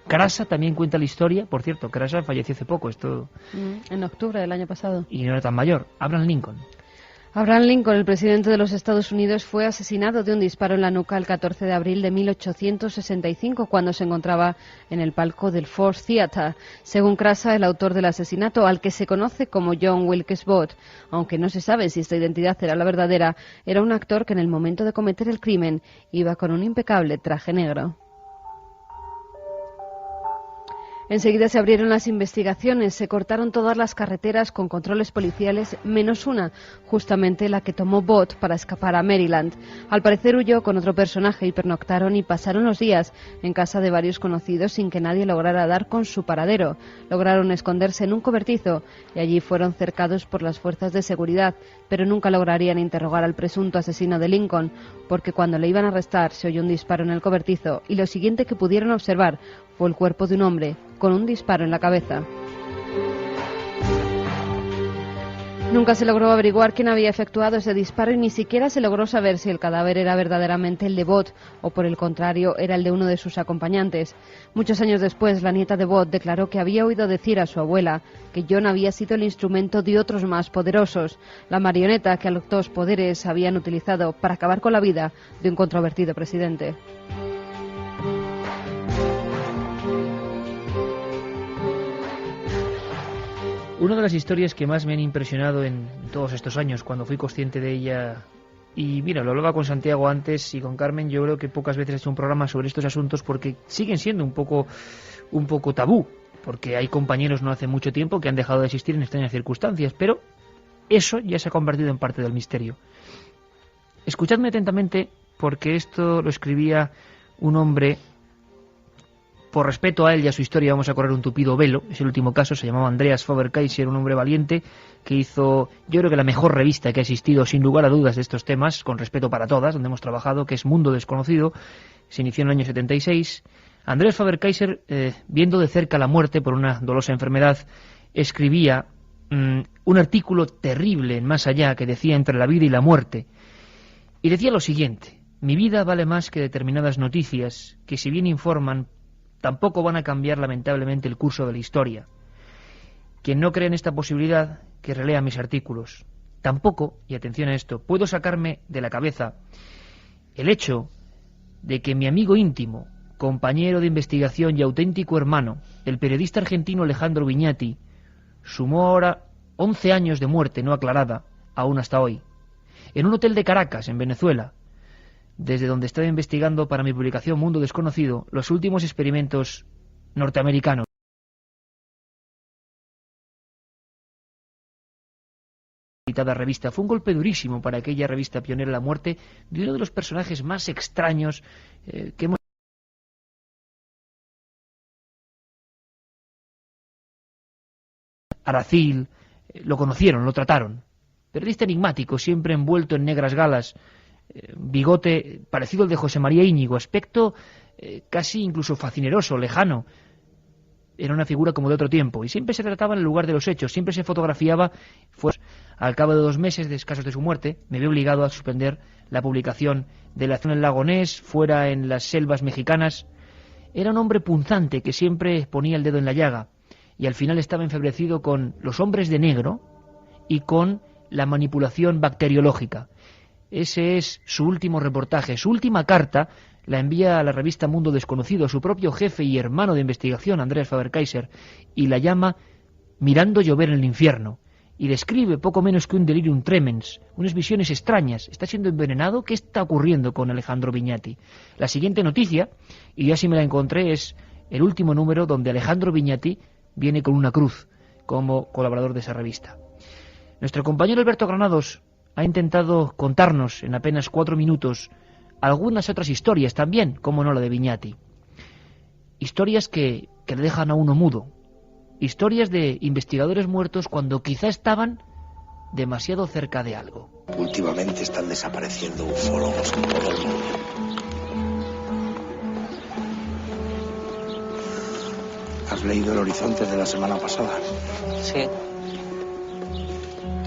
Speaker 3: Crasa también cuenta la historia. Por cierto, Crasa falleció hace poco,
Speaker 6: en octubre del año pasado.
Speaker 3: Y no era tan mayor. Abraham Lincoln.
Speaker 6: Abraham Lincoln, el presidente de los Estados Unidos, fue asesinado de un disparo en la nuca el 14 de abril de 1865, cuando se encontraba en el palco del Ford Theater. Según Crasa, el autor del asesinato, al que se conoce como John Wilkes Booth, aunque no se sabe si esta identidad era la verdadera, era un actor que en el momento de cometer el crimen iba con un impecable traje negro. Enseguida se abrieron las investigaciones, se cortaron todas las carreteras con controles policiales, menos una, justamente la que tomó Booth para escapar a Maryland. Al parecer huyó con otro personaje y pernoctaron y pasaron los días en casa de varios conocidos sin que nadie lograra dar con su paradero. Lograron esconderse en un cobertizo y allí fueron cercados por las fuerzas de seguridad, pero nunca lograrían interrogar al presunto asesino de Lincoln, porque cuando le iban a arrestar se oyó un disparo en el cobertizo y lo siguiente que pudieron observar fue el cuerpo de un hombre con un disparo en la cabeza. Nunca se logró averiguar quién había efectuado ese disparo y ni siquiera se logró saber si el cadáver era verdaderamente el de Booth o, por el contrario, era el de uno de sus acompañantes. Muchos años después, la nieta de Booth declaró que había oído decir a su abuela que John había sido el instrumento de otros más poderosos, la marioneta que altos poderes habían utilizado para acabar con la vida de un controvertido presidente.
Speaker 3: Una de las historias que más me han impresionado en todos estos años, cuando fui consciente de ella, y mira, lo hablaba con Santiago antes y con Carmen, yo creo que pocas veces he hecho un programa sobre estos asuntos porque siguen siendo un poco tabú, porque hay compañeros no hace mucho tiempo que han dejado de existir en extrañas circunstancias, pero eso ya se ha convertido en parte del misterio. Escuchadme atentamente, porque esto lo escribía un hombre Por respeto a él y a su historia vamos a correr un tupido velo. Es el último caso, se llamaba Andreas Faber-Kaiser, un hombre valiente que hizo, yo creo que la mejor revista que ha existido sin lugar a dudas de estos temas, con respeto para todas, donde hemos trabajado, que es Mundo Desconocido. Se inició en el año 76. Andreas Faber-Kaiser, viendo de cerca la muerte por una dolosa enfermedad, escribía un artículo terrible en Más Allá que decía Entre la vida y la muerte. Y decía lo siguiente: mi vida vale más que determinadas noticias que, si bien informan, tampoco van a cambiar lamentablemente el curso de la historia. Quien no cree en esta posibilidad, que relea mis artículos. Tampoco, y atención a esto, puedo sacarme de la cabeza el hecho de que mi amigo íntimo, compañero de investigación y auténtico hermano, el periodista argentino Alejandro Viñati, sumó ahora 11 años de muerte no aclarada, aún hasta hoy, en un hotel de Caracas, en Venezuela, desde donde estaba investigando para mi publicación Mundo Desconocido los últimos experimentos norteamericanos. La revista fue un golpe durísimo para aquella revista pionera de la muerte de uno de los personajes más extraños que hemos... Aracil, lo conocieron, lo trataron. Periodista enigmático, siempre envuelto en negras galas, bigote parecido al de José María Íñigo, aspecto casi incluso fascineroso, lejano. Era una figura como de otro tiempo, y siempre se trataba en el lugar de los hechos, siempre se fotografiaba. Al cabo de 2 meses de escasos de su muerte, me vi obligado a suspender la publicación de la acción en el lago Ness, fuera en las selvas mexicanas. Era un hombre punzante que siempre ponía el dedo en la llaga, y al final estaba enfebrecido con los hombres de negro y con la manipulación bacteriológica. Ese es su último reportaje. Su última carta la envía a la revista Mundo Desconocido a su propio jefe y hermano de investigación, Andreas Faber-Kaiser, y la llama Mirando llover en el infierno, y describe poco menos que un delirium tremens, unas visiones extrañas. ¿Está siendo envenenado? ¿Qué está ocurriendo con Alejandro Viñati? La siguiente noticia, y yo así me la encontré, es el último número donde Alejandro Viñati viene con una cruz como colaborador de esa revista. Nuestro compañero Alberto Granados ha intentado contarnos en apenas 4 minutos algunas otras historias también, como no la de Viñati. Historias que le dejan a uno mudo. Historias de investigadores muertos cuando quizá estaban demasiado cerca de algo.
Speaker 12: Últimamente están desapareciendo ufólogos en todo el mundo. ¿Has leído El Horizonte de la semana pasada?
Speaker 13: Sí.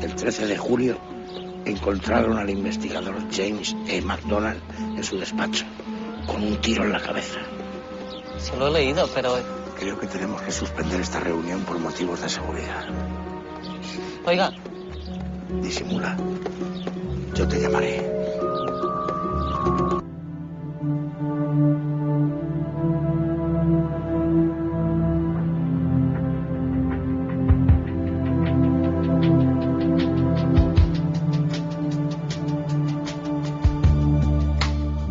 Speaker 12: El 13 de julio encontraron al investigador James E. McDonald en su despacho, con un tiro en la cabeza.
Speaker 13: Se lo he leído, pero...
Speaker 12: Creo que tenemos que suspender esta reunión por motivos de seguridad.
Speaker 13: Oiga.
Speaker 12: Disimula. Yo te llamaré.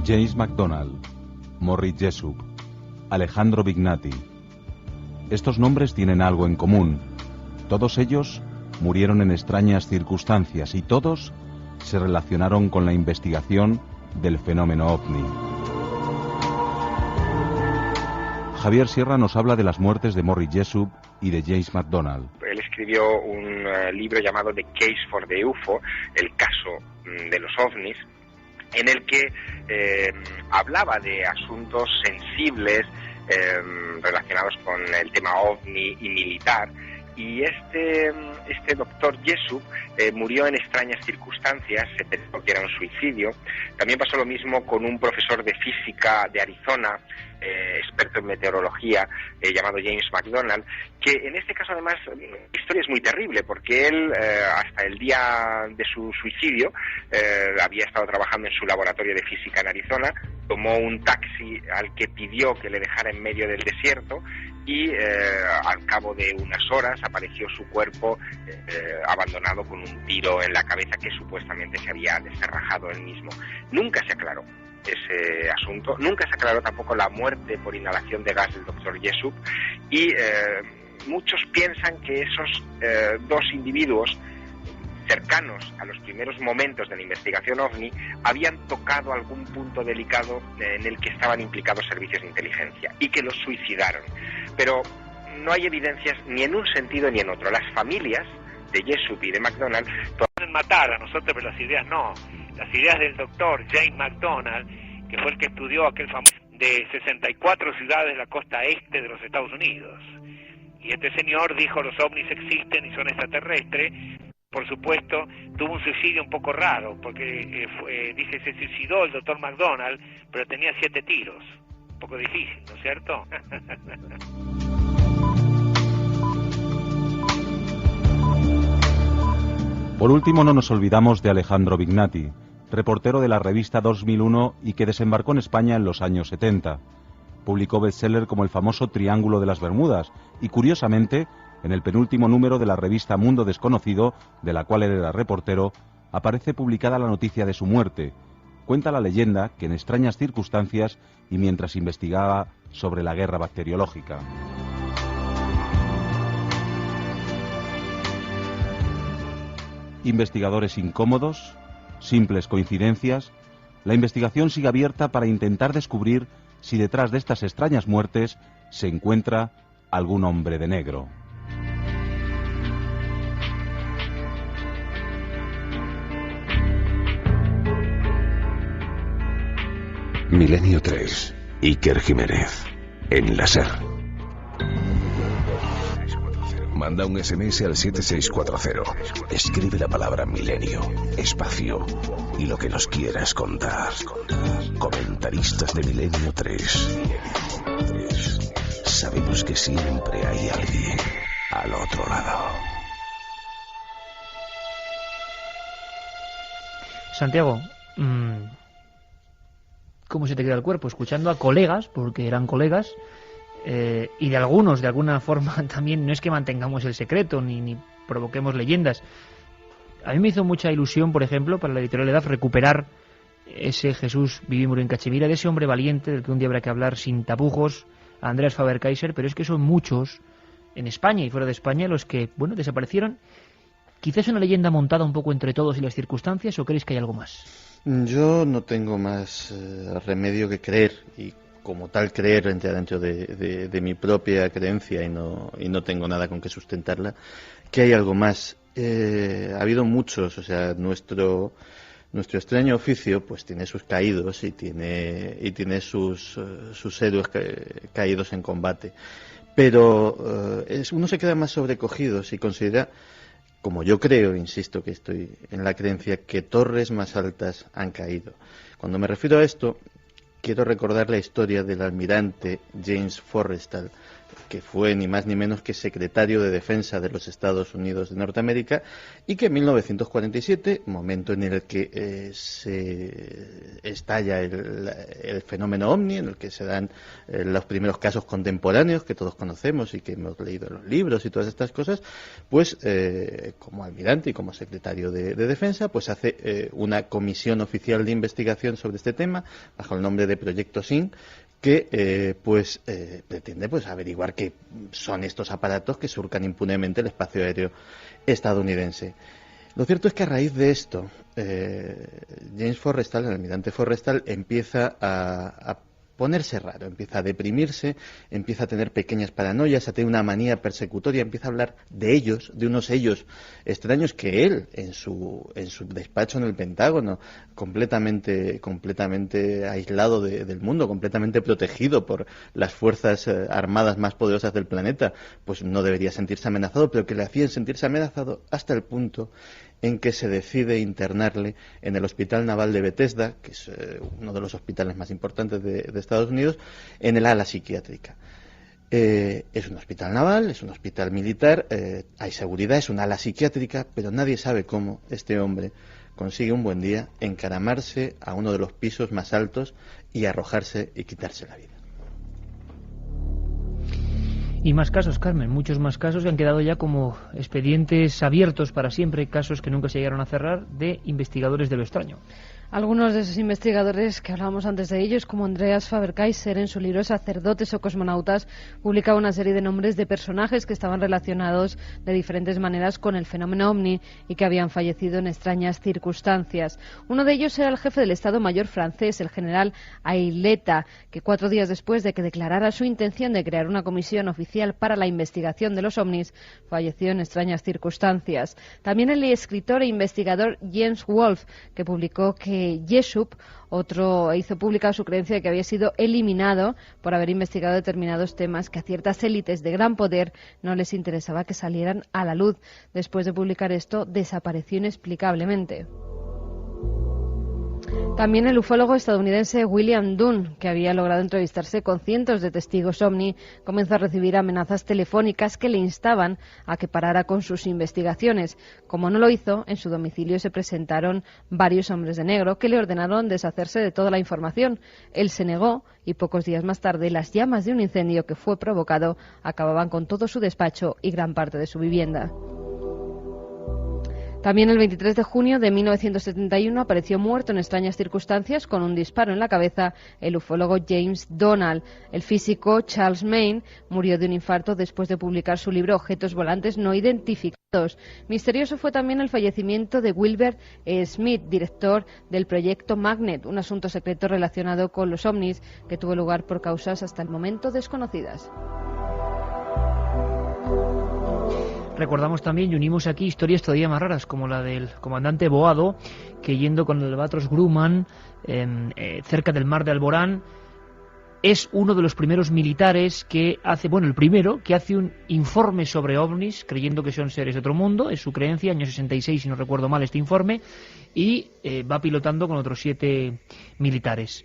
Speaker 14: James McDonald, Morris Jessup, Alejandro Vignati. Estos nombres tienen algo en común. Todos ellos murieron en extrañas circunstancias y todos se relacionaron con la investigación del fenómeno OVNI. Javier Sierra nos habla de las muertes de Morris Jessup y de James McDonald.
Speaker 4: Él escribió un libro llamado The Case for the UFO, el caso de los ovnis, en el que hablaba de asuntos sensibles relacionados con el tema ovni y militar, y este doctor Jessup murió en extrañas circunstancias, se pensó que era un suicidio. También pasó lo mismo con un profesor de física de Arizona, experto en meteorología, llamado James McDonald, que en este caso además la historia es muy terrible, porque él hasta el día de su suicidio había estado trabajando en su laboratorio de física en Arizona, tomó un taxi al que pidió que le dejara en medio del desierto, y al cabo de unas horas apareció su cuerpo abandonado con un tiro en la cabeza que supuestamente se había descerrajado él mismo. Nunca se aclaró ese asunto, nunca se aclaró tampoco la muerte por inhalación de gas del doctor Jessup, y muchos piensan que esos dos individuos cercanos a los primeros momentos de la investigación OVNI habían tocado algún punto delicado en el que estaban implicados servicios de inteligencia y que los suicidaron. Pero no hay evidencias ni en un sentido ni en otro. Las familias de Jessup y de McDonald
Speaker 5: pueden matar a nosotros, pero las ideas no. Las ideas del doctor James McDonald, que fue el que estudió aquel famoso de 64 ciudades de la costa este de los Estados Unidos. Y este señor dijo: los ovnis existen y son extraterrestres. Por supuesto, tuvo un suicidio un poco raro, porque dice se suicidó el doctor McDonald, pero tenía 7 tiros. Un poco difícil, ¿no es cierto?
Speaker 14: Por último, no nos olvidamos de Alejandro Vignati, reportero de la revista 2001 y que desembarcó en España en los años 70. Publicó bestseller como el famoso Triángulo de las Bermudas y, curiosamente, en el penúltimo número de la revista Mundo Desconocido, de la cual él era reportero, aparece publicada la noticia de su muerte. Cuenta la leyenda que en extrañas circunstancias y mientras investigaba sobre la guerra bacteriológica. Investigadores incómodos, simples coincidencias, la investigación sigue abierta para intentar descubrir si detrás de estas extrañas muertes se encuentra algún hombre de negro.
Speaker 1: Milenio 3, Iker Jiménez, en la SER. Manda un SMS al 7640. Escribe la palabra milenio, espacio y lo que nos quieras contar. Comentaristas de Milenio 3. Sabemos que siempre hay alguien al otro lado.
Speaker 3: Santiago, ¿cómo se te queda el cuerpo? Escuchando a colegas, porque eran colegas, y de algunos, de alguna forma, también no es que mantengamos el secreto ni provoquemos leyendas. A mí me hizo mucha ilusión, por ejemplo, para la editorial EDAF, recuperar ese Jesús Vivimur en Cachemira, de ese hombre valiente del que un día habrá que hablar sin tapujos, a Andreas Faber-Kaiser, pero es que son muchos en España y fuera de España los que, bueno, desaparecieron. ¿Quizás una leyenda montada un poco entre todos y las circunstancias, o creéis que hay algo más?
Speaker 7: Yo no tengo más remedio que creer, y como tal creer entra dentro de mi propia creencia y no tengo nada con que sustentarla, que hay algo más. Ha habido muchos, o sea, nuestro extraño oficio pues tiene sus caídos y tiene sus héroes caídos en combate, pero uno se queda más sobrecogido si considera, como yo creo, insisto que estoy en la creencia, que torres más altas han caído. Cuando me refiero a esto, quiero recordar la historia del almirante James Forrestal, que fue ni más ni menos que secretario de Defensa de los Estados Unidos de Norteamérica, y que en 1947, momento en el que se estalla el fenómeno OVNI, en el que se dan los primeros casos contemporáneos que todos conocemos y que hemos leído en los libros y todas estas cosas, pues como almirante y como secretario de Defensa, pues hace una comisión oficial de investigación sobre este tema, bajo el nombre de Proyecto SIN, que pretende pues averiguar qué son estos aparatos que surcan impunemente el espacio aéreo estadounidense. Lo cierto es que a raíz de esto, James Forrestal, el almirante Forrestal, empieza a ponerse raro, empieza a deprimirse, empieza a tener pequeñas paranoias, a tener una manía persecutoria, empieza a hablar de ellos, de unos ellos extraños que él, en su despacho en el Pentágono, completamente aislado del mundo, completamente protegido por las fuerzas armadas más poderosas del planeta, pues no debería sentirse amenazado, pero que le hacían sentirse amenazado hasta el punto en que se decide internarle en el Hospital Naval de Bethesda, que es uno de los hospitales más importantes de Estados Unidos, en el ala psiquiátrica. Es un hospital naval, es un hospital militar, hay seguridad, es un ala psiquiátrica, pero nadie sabe cómo este hombre consigue un buen día encaramarse a uno de los pisos más altos y arrojarse y quitarse la vida.
Speaker 3: Y más casos, Carmen, muchos más casos que han quedado ya como expedientes abiertos para siempre, casos que nunca se llegaron a cerrar, de investigadores de lo extraño.
Speaker 6: Algunos de esos investigadores que hablábamos antes de ellos, como Andreas Faber-Kaiser, en su libro Sacerdotes o Cosmonautas, publicaba una serie de nombres de personajes que estaban relacionados de diferentes maneras con el fenómeno ovni y que habían fallecido en extrañas circunstancias. Uno de ellos era el jefe del Estado Mayor francés, el general Aileta, que 4 días después de que declarara su intención de crear una comisión oficial para la investigación de los ovnis, falleció en extrañas circunstancias. También el escritor e investigador Jens Wolf, que publicó que Jesup, hizo pública su creencia de que había sido eliminado por haber investigado determinados temas que a ciertas élites de gran poder no les interesaba que salieran a la luz. Después de publicar esto, desapareció inexplicablemente. También el ufólogo estadounidense William Dunn, que había logrado entrevistarse con cientos de testigos ovni, comenzó a recibir amenazas telefónicas que le instaban a que parara con sus investigaciones. Como no lo hizo, en su domicilio se presentaron varios hombres de negro que le ordenaron deshacerse de toda la información. Él se negó y pocos días más tarde las llamas de un incendio que fue provocado acababan con todo su despacho y gran parte de su vivienda. También el 23 de junio de 1971 apareció muerto en extrañas circunstancias con un disparo en la cabeza el ufólogo James Donald. El físico Charles Main murió de un infarto después de publicar su libro Objetos volantes no identificados. Misterioso fue también el fallecimiento de Wilbur Smith, director del proyecto Magnet, un asunto secreto relacionado con los ovnis que tuvo lugar por causas hasta el momento desconocidas.
Speaker 3: Recordamos también y unimos aquí historias todavía más raras, como la del comandante Boado, que yendo con el Albatros Grumman cerca del mar de Alborán, es uno de los primeros militares que hace, el primero que hace un informe sobre ovnis, creyendo que son seres de otro mundo, es su creencia, año 66, si no recuerdo mal este informe, y va pilotando con otros 7 militares.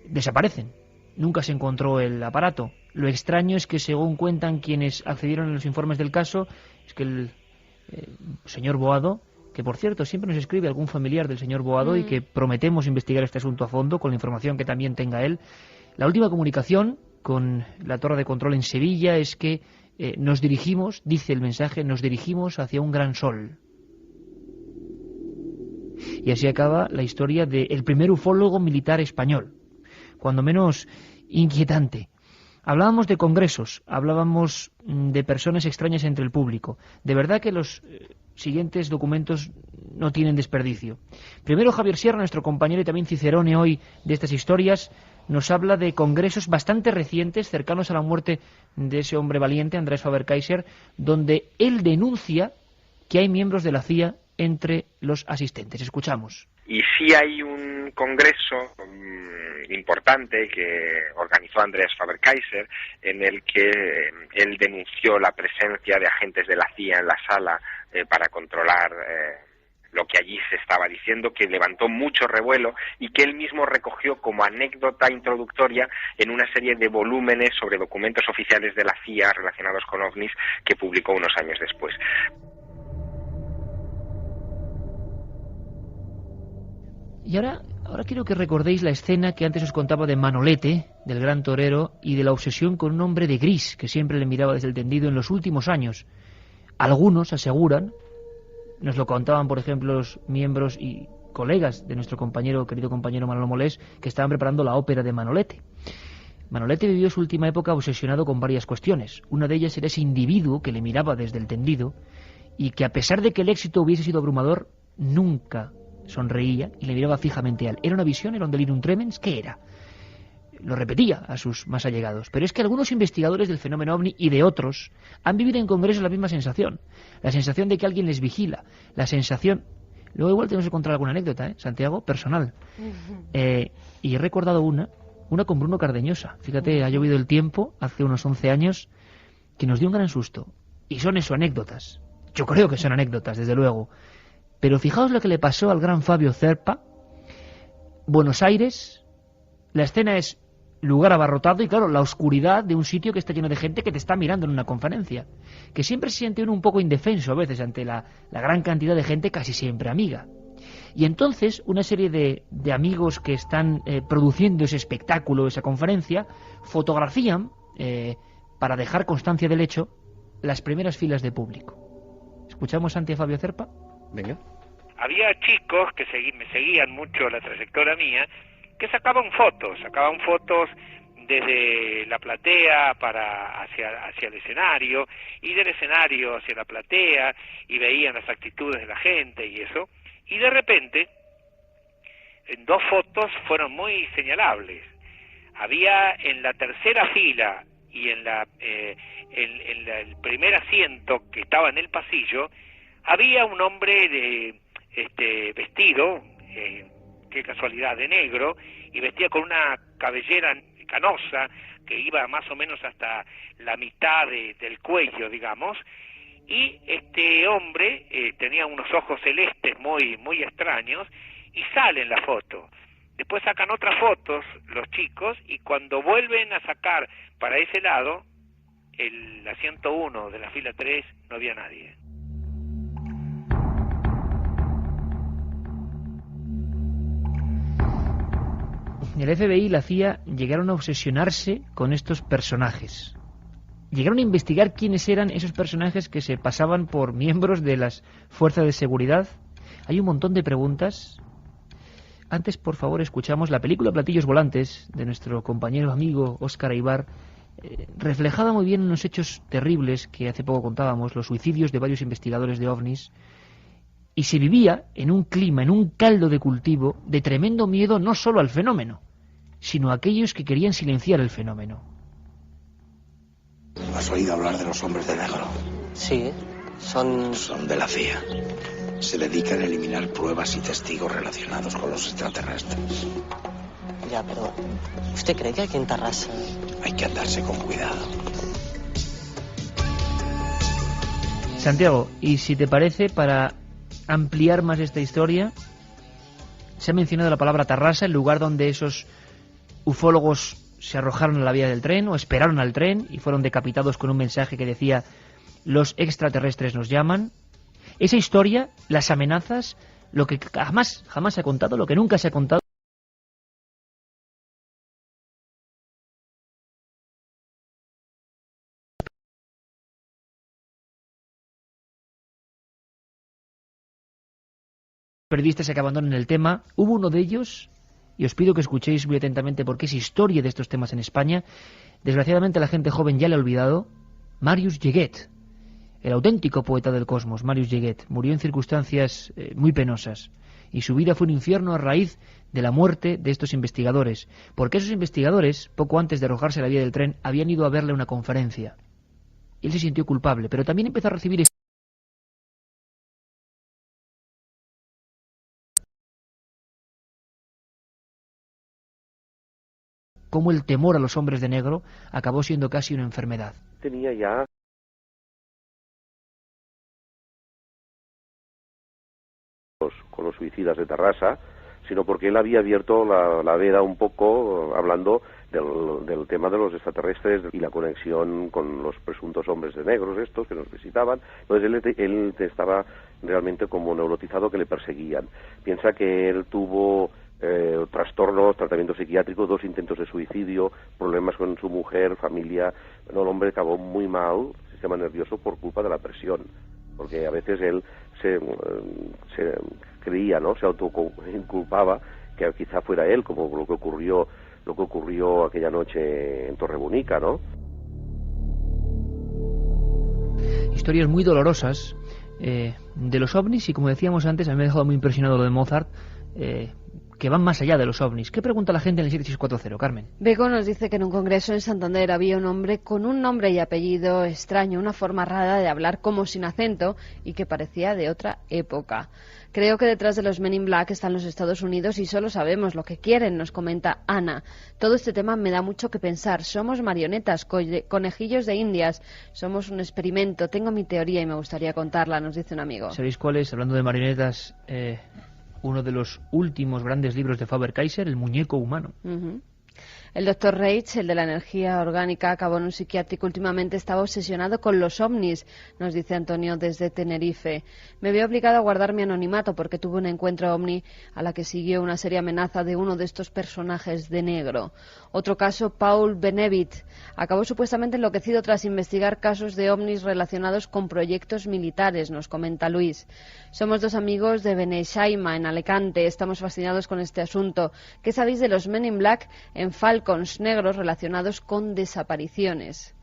Speaker 3: Desaparecen, nunca se encontró el aparato. Lo extraño es que, según cuentan quienes accedieron a los informes del caso, es que el señor Boado, que por cierto siempre nos escribe algún familiar del señor Boado y que prometemos investigar este asunto a fondo con la información que también tenga él, la última comunicación con la torre de control en Sevilla es que nos dirigimos, dice el mensaje, nos dirigimos hacia un gran sol. Y así acaba la historia del primer ufólogo militar español, cuando menos inquietante. Hablábamos de congresos, hablábamos de personas extrañas entre el público. De verdad que los siguientes documentos no tienen desperdicio. Primero, Javier Sierra, nuestro compañero y también cicerone hoy de estas historias, nos habla de congresos bastante recientes, cercanos a la muerte de ese hombre valiente, Andrés Faber-Kaiser, donde él denuncia que hay miembros de la CIA entre los asistentes. Escuchamos.
Speaker 4: Y sí hay un congreso importante que organizó Andrés Faber-Kaiser, en el que él denunció la presencia de agentes de la CIA en la sala para controlar lo que allí se estaba diciendo, que levantó mucho revuelo y que él mismo recogió como anécdota introductoria en una serie de volúmenes sobre documentos oficiales de la CIA relacionados con ovnis que publicó unos años después.
Speaker 3: Y ahora quiero que recordéis la escena que antes os contaba de Manolete, del gran torero, y de la obsesión con un hombre de gris que siempre le miraba desde el tendido en los últimos años. Algunos aseguran, nos lo contaban por ejemplo los miembros y colegas de nuestro querido compañero Manolo Molés, que estaban preparando la ópera de Manolete. Manolete vivió su última época obsesionado con varias cuestiones. Una de ellas era ese individuo que le miraba desde el tendido y que, a pesar de que el éxito hubiese sido abrumador, nunca sonreía y le miraba fijamente a él. ¿Era una visión? ¿Era un delirium tremens? ¿Qué era? Lo repetía a sus más allegados. Pero es que algunos investigadores del fenómeno ovni y de otros han vivido en congresos la misma sensación. La sensación de que alguien les vigila. La sensación... Luego igual tenemos que contar alguna anécdota, Santiago, personal. Y he recordado una con Bruno Cardeñosa. Fíjate, ha llovido el tiempo, hace unos 11 años, que nos dio un gran susto. Y son eso, anécdotas. Yo creo que son anécdotas, desde luego. Pero fijaos lo que le pasó al gran Fabio Zerpa. Buenos Aires, la escena es lugar abarrotado y claro, la oscuridad de un sitio que está lleno de gente que te está mirando en una conferencia, que siempre se siente uno un poco indefenso a veces ante la gran cantidad de gente casi siempre amiga. Y entonces una serie de amigos que están produciendo ese espectáculo, esa conferencia, fotografían, para dejar constancia del hecho, las primeras filas de público. ¿Escuchamos ante Fabio Zerpa?
Speaker 15: Venga.
Speaker 5: había chicos que me seguían mucho la trayectoria mía, que sacaban fotos desde la platea hacia el escenario, y del escenario hacia la platea, y veían las actitudes de la gente y eso, y de repente, en 2 fotos fueron muy señalables. Había en la tercera fila y en el primer asiento que estaba en el pasillo, había un hombre vestido, qué casualidad, de negro, y vestía con una cabellera canosa que iba más o menos hasta la mitad del cuello, digamos, y este hombre tenía unos ojos celestes muy, muy extraños, y sale en la foto. Después sacan otras fotos los chicos, y cuando vuelven a sacar para ese lado, el asiento 1 de la fila 3, no había nadie.
Speaker 3: El FBI y la CIA llegaron a obsesionarse con estos personajes. Llegaron a investigar quiénes eran esos personajes que se pasaban por miembros de las fuerzas de seguridad. Hay un montón de preguntas. Antes, por favor, escuchamos la película Platillos Volantes de nuestro compañero amigo Óscar Aybar. Reflejaba muy bien unos hechos terribles que hace poco contábamos, los suicidios de varios investigadores de ovnis, y se vivía en un clima, en un caldo de cultivo de tremendo miedo no solo al fenómeno, sino a aquellos que querían silenciar el fenómeno.
Speaker 12: ¿Has oído hablar de los hombres de negro?
Speaker 13: Sí, son
Speaker 12: de la CIA. Se dedican a eliminar pruebas y testigos relacionados con los extraterrestres.
Speaker 13: Ya, pero ¿usted cree que aquí en Tarrasa
Speaker 12: hay que andarse con cuidado?
Speaker 3: Santiago, y si te parece, para ampliar más esta historia, se ha mencionado la palabra Tarrasa, el lugar donde esos ufólogos se arrojaron a la vía del tren o esperaron al tren y fueron decapitados con un mensaje que decía: los extraterrestres nos llaman. Esa historia, las amenazas, lo que jamás se ha contado, lo que nunca se ha contado. Periodistas que abandonan el tema. Hubo uno de ellos, y os pido que escuchéis muy atentamente porque es historia de estos temas en España. Desgraciadamente la gente joven ya le ha olvidado. Marius Lleget, el auténtico poeta del cosmos. Marius Lleget murió en circunstancias muy penosas, y su vida fue un infierno a raíz de la muerte de estos investigadores, porque esos investigadores, poco antes de arrojarse a la vía del tren, habían ido a verle una conferencia. Él se sintió culpable, pero también empezó a recibir cómo el temor a los hombres de negro acabó siendo casi una enfermedad.
Speaker 9: Tenía ya con los suicidas de Tarrasa, sino porque él había abierto la veda un poco hablando del tema de los extraterrestres y la conexión con los presuntos hombres de negros estos que nos visitaban. Entonces él estaba realmente como neurotizado, que le perseguían. Piensa que él tuvo trastornos, tratamiento psiquiátrico, 2 intentos de suicidio, problemas con su mujer, familia. Bueno, el hombre acabó muy mal, sistema nervioso, por culpa de la presión, porque a veces él se creía, ¿no?, se autoinculpaba que quizá fuera él, como lo que ocurrió aquella noche en Torrebonica, ¿no?
Speaker 3: Historias muy dolorosas de los ovnis, y como decíamos antes, a mí me ha dejado muy impresionado lo de Mozart, que van más allá de los ovnis. ¿Qué pregunta la gente en el 7640, Carmen?
Speaker 6: Bego nos dice que en un congreso en Santander había un hombre con un nombre y apellido extraño, una forma rara de hablar como sin acento y que parecía de otra época. Creo que detrás de los Men in Black están los Estados Unidos y solo sabemos lo que quieren, nos comenta Ana. Todo este tema me da mucho que pensar. Somos marionetas, conejillos de indias, somos un experimento. Tengo mi teoría y me gustaría contarla, nos dice un amigo.
Speaker 3: ¿Sabéis cuál es, hablando de marionetas, uno de los últimos grandes libros de Faber-Kaiser, El muñeco humano?
Speaker 6: El doctor Reich, el de la energía orgánica, acabó en un psiquiátrico. Últimamente estaba obsesionado con los ovnis, nos dice Antonio desde Tenerife. Me veo obligado a guardar mi anonimato porque tuve un encuentro ovni a la que siguió una seria amenaza de uno de estos personajes de negro. Otro caso, Paul Benevit, acabó supuestamente enloquecido tras investigar casos de ovnis relacionados con proyectos militares, nos comenta Luis. Somos dos amigos de Beneixaima, en Alicante. Estamos fascinados con este asunto. ¿Qué sabéis de los Men in Black en Falcons negros relacionados con desapariciones?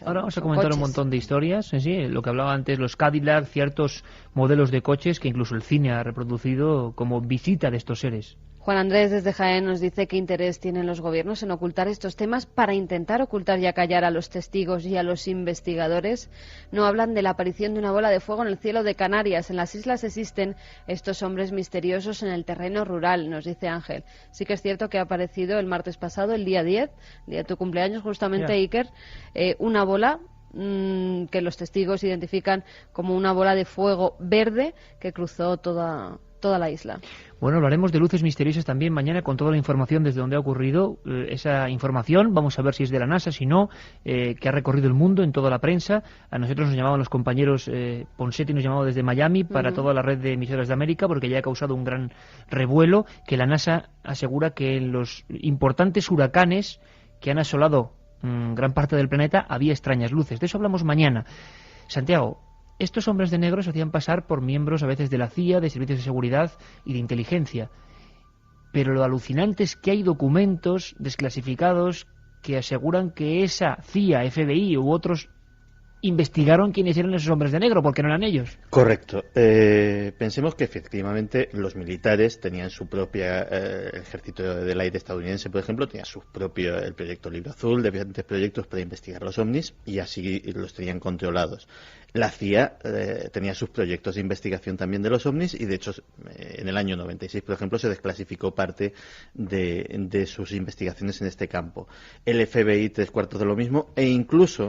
Speaker 3: Ahora vamos a comentar un montón de historias, sí, lo que hablaba antes, los Cadillac, ciertos modelos de coches que incluso el cine ha reproducido como visita de estos seres.
Speaker 6: Juan Andrés desde Jaén nos dice qué interés tienen los gobiernos en ocultar estos temas para intentar ocultar y acallar a los testigos y a los investigadores. No hablan de la aparición de una bola de fuego en el cielo de Canarias. En las islas existen estos hombres misteriosos en el terreno rural, nos dice Ángel. Sí que es cierto que ha aparecido el martes pasado, el día 10, día de tu cumpleaños justamente, Iker, una bola que los testigos identifican como una bola de fuego verde que cruzó toda la isla.
Speaker 3: Bueno, hablaremos de luces misteriosas también mañana con toda la información desde donde ha ocurrido esa información. Vamos a ver si es de la NASA, si no, que ha recorrido el mundo en toda la prensa. A nosotros nos llamaban los compañeros, Ponsetti nos llamaba desde Miami para toda la red de emisoras de América, porque ya ha causado un gran revuelo, que la NASA asegura que en los importantes huracanes que han asolado gran parte del planeta había extrañas luces. De eso hablamos mañana. Santiago, estos hombres de negro se hacían pasar por miembros a veces de la CIA, de servicios de seguridad y de inteligencia. Pero lo alucinante es que hay documentos desclasificados que aseguran que esa CIA, FBI u otros investigaron quiénes eran esos hombres de negro, porque no eran ellos.
Speaker 7: Correcto. Pensemos que efectivamente los militares tenían su propia, el ejército del aire estadounidense, por ejemplo, tenía su propio, el proyecto Libro Azul, diferentes proyectos para investigar los ovnis, y así los tenían controlados. La CIA tenía sus proyectos de investigación también de los ovnis, y de hecho en el año 96, por ejemplo, se desclasificó parte de sus investigaciones en este campo. El FBI 3/4 de lo mismo, e incluso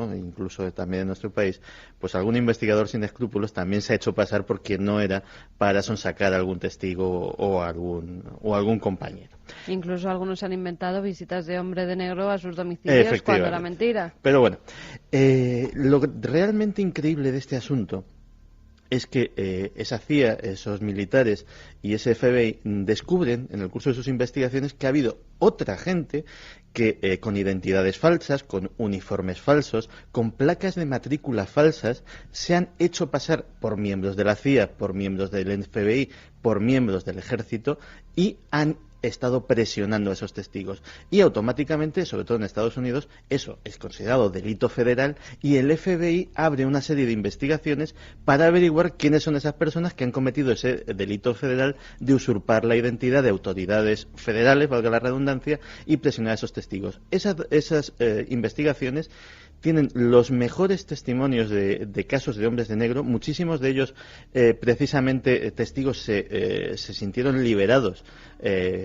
Speaker 7: también en nuestro país, pues algún investigador sin escrúpulos también se ha hecho pasar porque no era para sonsacar a algún testigo o algún compañero.
Speaker 6: Incluso algunos han inventado visitas de hombre de negro a sus domicilios cuando era mentira.
Speaker 7: Pero bueno, lo realmente increíble de este asunto es que esa CIA, esos militares y ese FBI descubren en el curso de sus investigaciones que ha habido otra gente que con identidades falsas, con uniformes falsos, con placas de matrícula falsas, se han hecho pasar por miembros de la CIA, por miembros del FBI, por miembros del ejército, y han estado presionando a esos testigos. Y automáticamente, sobre todo en Estados Unidos, eso es considerado delito federal, y el FBI abre una serie de investigaciones para averiguar quiénes son esas personas que han cometido ese delito federal de usurpar la identidad de autoridades federales, valga la redundancia, y presionar a esos testigos. Esas investigaciones tienen los mejores testimonios de casos de hombres de negro. Muchísimos de ellos, precisamente, testigos se sintieron liberados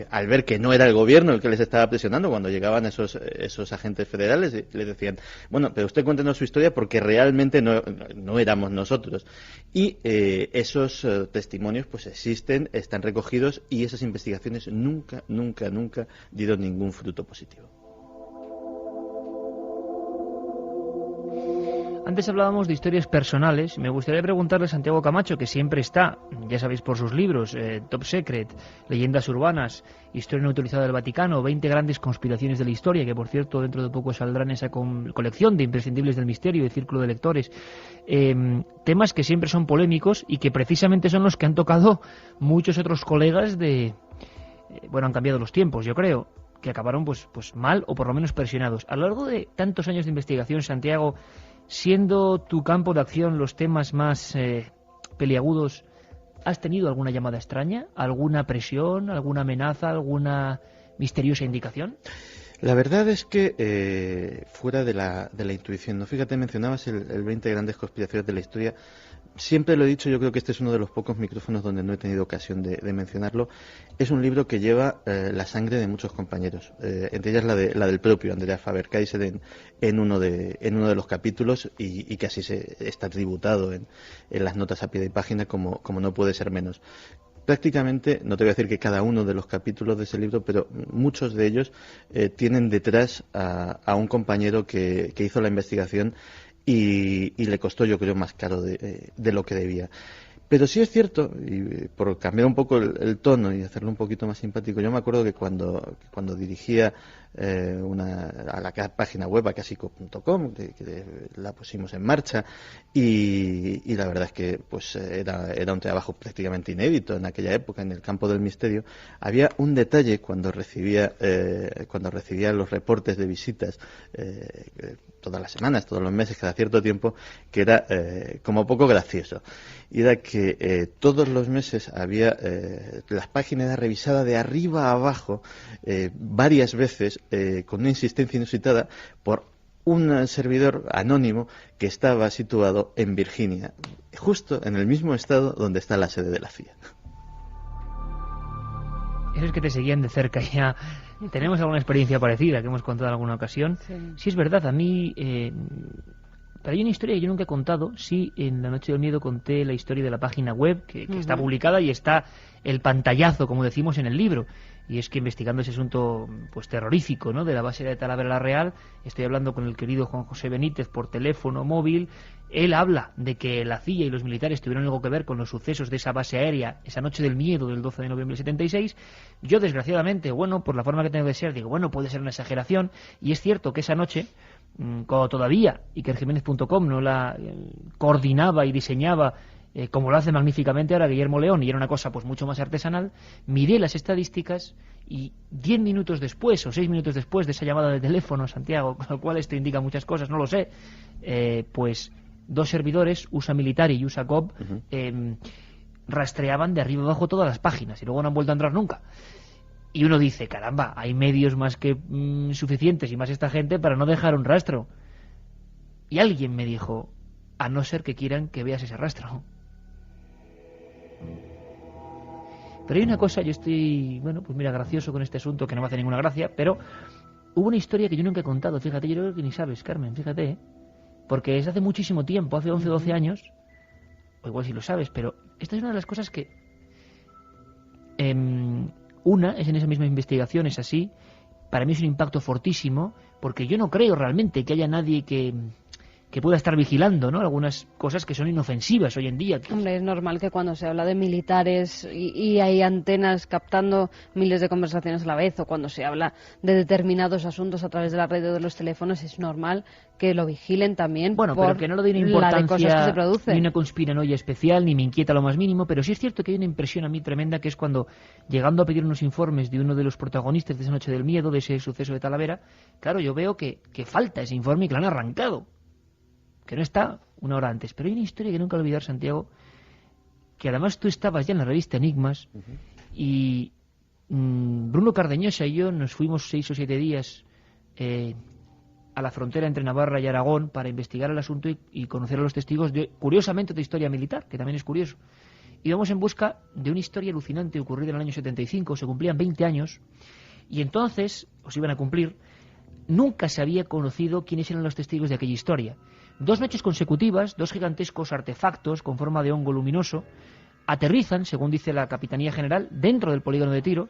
Speaker 7: al ver que no era el gobierno el que les estaba presionando. Cuando llegaban esos agentes federales, les decían, bueno, pero usted cuéntenos su historia porque realmente no éramos nosotros. Y esos testimonios pues existen, están recogidos, y esas investigaciones nunca dieron ningún fruto positivo.
Speaker 3: Antes hablábamos de historias personales. Me gustaría preguntarle a Santiago Camacho, que siempre está, ya sabéis por sus libros, Top Secret, Leyendas Urbanas, Historia no autorizada del Vaticano, 20 grandes conspiraciones de la historia, que por cierto dentro de poco saldrán esa colección de imprescindibles del misterio, de Círculo de Lectores. Temas que siempre son polémicos y que precisamente son los que han tocado muchos otros colegas bueno, han cambiado los tiempos, yo creo, que acabaron pues mal o por lo menos presionados. A lo largo de tantos años de investigación, Santiago, siendo tu campo de acción los temas más peliagudos, ¿has tenido alguna llamada extraña? ¿Alguna presión? ¿Alguna amenaza? ¿Alguna misteriosa indicación?
Speaker 7: La verdad es que fuera de la intuición, ¿no? Fíjate, mencionabas el 20 grandes conspiraciones de la historia. Siempre lo he dicho, yo creo que este es uno de los pocos micrófonos donde no he tenido ocasión de mencionarlo. Es un libro que lleva la sangre de muchos compañeros, entre ellas la del propio Andreas Faber-Kaiser en uno de los capítulos, y que así está tributado en las notas a pie de página como no puede ser menos. prácticamente, no te voy a decir que cada uno de los capítulos de ese libro, pero muchos de ellos tienen detrás a un compañero que hizo la investigación y le costó, yo creo, más caro de lo que debía. Pero sí es cierto, y por cambiar un poco el tono y hacerlo un poquito más simpático, yo me acuerdo que cuando dirigía a la página web acasico.com, que la pusimos en marcha, y la verdad es que pues era un trabajo prácticamente inédito en aquella época en el campo del misterio. Había un detalle cuando recibía los reportes de visitas todas las semanas, todos los meses, cada cierto tiempo, que era como poco gracioso. Y era que todos los meses había las páginas revisadas de arriba a abajo varias veces con una insistencia inusitada por un servidor anónimo que estaba situado en Virginia, justo en el mismo estado donde está la sede de la CIA.
Speaker 3: Esos que te seguían de cerca ya. Tenemos alguna experiencia parecida que hemos contado en alguna ocasión. Sí, es verdad, a mí... pero hay una historia que yo nunca he contado. Sí, en La Noche del Miedo conté la historia de la página web, que está publicada, y está el pantallazo, como decimos en el libro. Y es que investigando ese asunto pues terrorífico, ¿no?, de la base de Talavera la Real, estoy hablando con el querido Juan José Benítez por teléfono móvil. Él habla de que la CIA y los militares tuvieron algo que ver con los sucesos de esa base aérea, esa Noche del Miedo del 12 de noviembre del 76. Yo, desgraciadamente, bueno, por la forma que tengo de ser, digo, bueno, puede ser una exageración. Y es cierto que esa noche, cuando todavía ikerjiménez.com no la coordinaba y diseñaba como lo hace magníficamente ahora Guillermo León, y era una cosa pues mucho más artesanal, miré las estadísticas y 10 minutos después o 6 minutos después de esa llamada de teléfono, Santiago, con lo cual esto indica muchas cosas, no lo sé, pues dos servidores, USA Military y USA Gov, rastreaban de arriba abajo todas las páginas y luego no han vuelto a entrar nunca. Y uno dice, caramba, hay medios más que suficientes y más esta gente para no dejar un rastro. Y alguien me dijo, a no ser que quieran que veas ese rastro. Pero hay una cosa, yo estoy, bueno, pues mira, gracioso con este asunto, que no me hace ninguna gracia, pero hubo una historia que yo nunca he contado, fíjate, yo creo que ni sabes, Carmen, fíjate, porque es hace muchísimo tiempo, hace 11 o 12 años, o igual si lo sabes, pero esta es una de las cosas que... una es en esa misma investigación, es así, para mí es un impacto fortísimo, porque yo no creo realmente que haya nadie que pueda estar vigilando, ¿no?, algunas cosas que son inofensivas hoy en día.
Speaker 6: Hombre, es normal que cuando se habla de militares y hay antenas captando miles de conversaciones a la vez, o cuando se habla de determinados asuntos a través de la red o de los teléfonos, es normal que lo vigilen también.
Speaker 3: Bueno,
Speaker 6: por
Speaker 3: pero que no le doy una
Speaker 6: la de cosas que se producen.
Speaker 3: ni una conspiranoia especial, ni me inquieta lo más mínimo, pero sí es cierto que hay una impresión a mí tremenda, que es cuando, llegando a pedir unos informes de uno de los protagonistas de esa Noche del Miedo, de ese suceso de Talavera, claro, yo veo que falta ese informe y que lo han arrancado, que no está una hora antes. Pero hay una historia que nunca olvidar, Santiago, que además tú estabas ya en la revista Enigmas, y Bruno Cardeñosa y yo nos fuimos 6 o 7 días a la frontera entre Navarra y Aragón para investigar el asunto y conocer a los testigos de, curiosamente, de historia militar, que también es curioso. Íbamos en busca de una historia alucinante ocurrida en el año 75, se cumplían 20 años, y entonces, os iban a cumplir, nunca se había conocido quiénes eran los testigos de aquella historia. 2 noches consecutivas, 2 gigantescos artefactos con forma de hongo luminoso aterrizan, según dice la Capitanía General, dentro del polígono de tiro,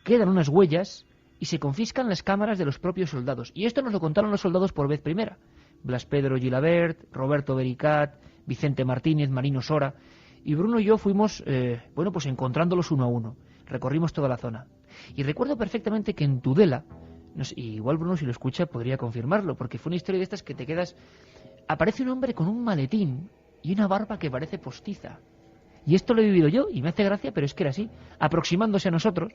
Speaker 3: quedan unas huellas y se confiscan las cámaras de los propios soldados. Y esto nos lo contaron los soldados por vez primera. Blas Pedro Gilabert, Roberto Bericat, Vicente Martínez, Marino Sora. Y Bruno y yo fuimos, bueno, pues encontrándolos uno a uno. Recorrimos toda la zona. Y recuerdo perfectamente que en Tudela, no sé, igual Bruno, si lo escucha, podría confirmarlo, porque fue una historia de estas que te quedas... Aparece un hombre con un maletín y una barba que parece postiza. Y esto lo he vivido yo, y me hace gracia, pero es que era así, aproximándose a nosotros.